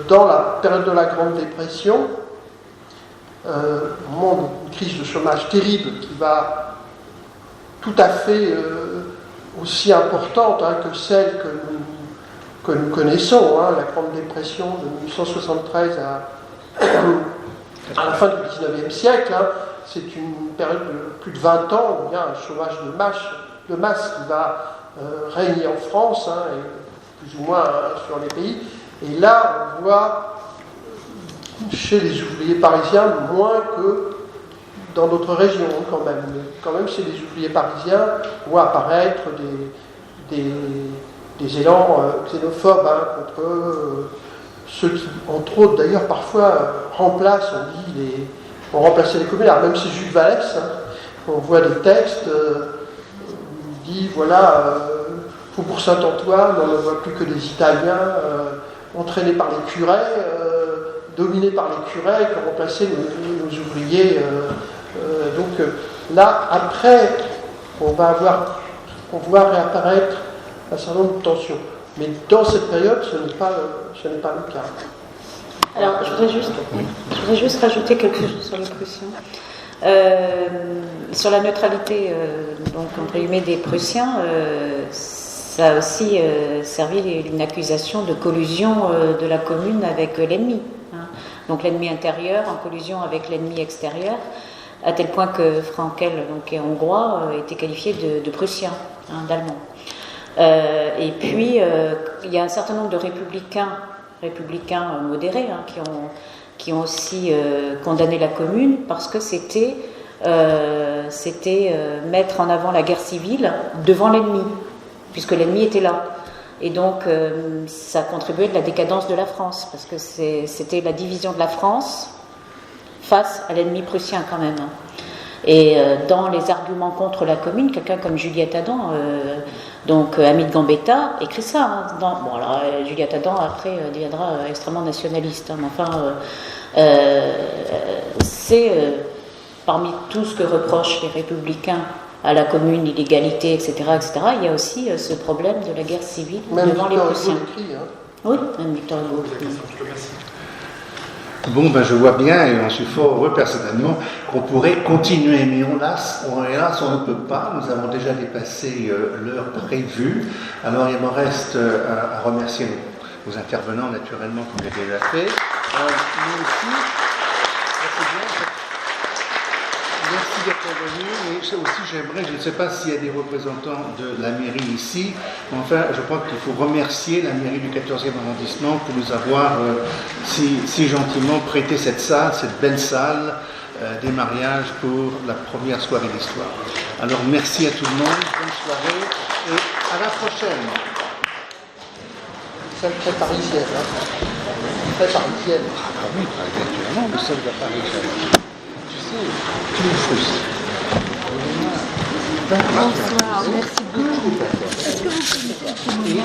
dans la période de la Grande Dépression, au moment d'une crise de chômage terrible qui va tout à fait aussi importante que celle que nous connaissons, la Grande Dépression de 1873 à la fin du XIXe siècle. C'est une période de plus de 20 ans où il y a un chômage de masse qui va régner en France, et plus ou moins sur les pays. Et là, on voit chez les ouvriers parisiens moins que dans d'autres régions quand même. Mais quand même, chez les ouvriers parisiens, on voit apparaître des élans xénophobes contre ceux qui, entre autres d'ailleurs, parfois remplacent, on remplaçait les communards. Même si Jules Vallès, on voit des textes où il dit voilà, Faubourg Saint-Antoine, on ne voit plus que des Italiens, entraînés par les curés, dominés par les curés, qui ont remplacé nos ouvriers. Donc là, après, on va réapparaître un certain nombre de tensions. Mais dans cette période, ce n'est pas le cas. Alors, je voudrais juste rajouter quelque chose sur les Prussiens. Sur la neutralité donc, entre guillemets, des Prussiens, ça a aussi servi d'une accusation de collusion de la commune avec l'ennemi. Hein. Donc l'ennemi intérieur en collusion avec l'ennemi extérieur, à tel point que Frankel, donc, qui est hongrois, était qualifié de Prussien, hein, d'allemand. Et puis, il y a un certain nombre de républicains modérés, hein, qui ont aussi condamné la commune parce que c'était mettre en avant la guerre civile devant l'ennemi, puisque l'ennemi était là. Et donc, ça a contribué de la décadence de la France, parce que c'était la division de la France face à l'ennemi prussien quand même. Hein. Et dans les arguments contre la commune, quelqu'un comme Juliette Adam, donc ami de Gambetta, écrit ça. Hein, bon, alors Juliette Adam après deviendra extrêmement nationaliste, hein, mais enfin, c'est parmi tout ce que reprochent les républicains à la commune, l'illégalité, etc., il y a aussi ce problème de la guerre civile même devant les Prussiens. Hein. Oui, même Victor Hugo. Bon, ben je vois bien, et j'en suis fort heureux personnellement, qu'on pourrait continuer, mais hélas, on ne peut pas. Nous avons déjà dépassé l'heure prévue. Alors, il me reste à remercier nos intervenants, naturellement, comme j'ai déjà fait. Mais aussi, merci d'être venu. Mais aussi, j'aimerais, je ne sais pas s'il y a des représentants de la mairie ici, mais enfin, je crois qu'il faut remercier la mairie du 14e arrondissement pour nous avoir si gentiment prêté cette salle, cette belle salle des mariages pour la première soirée d'histoire. Alors, merci à tout le monde, bonne soirée et à la prochaine. Celle très parisienne. Hein. Très parisienne. Ah oui, naturellement, nous sommes à Paris. Tu sais, tu me frustres. Bonsoir, merci beaucoup. Est-ce que vous pouvez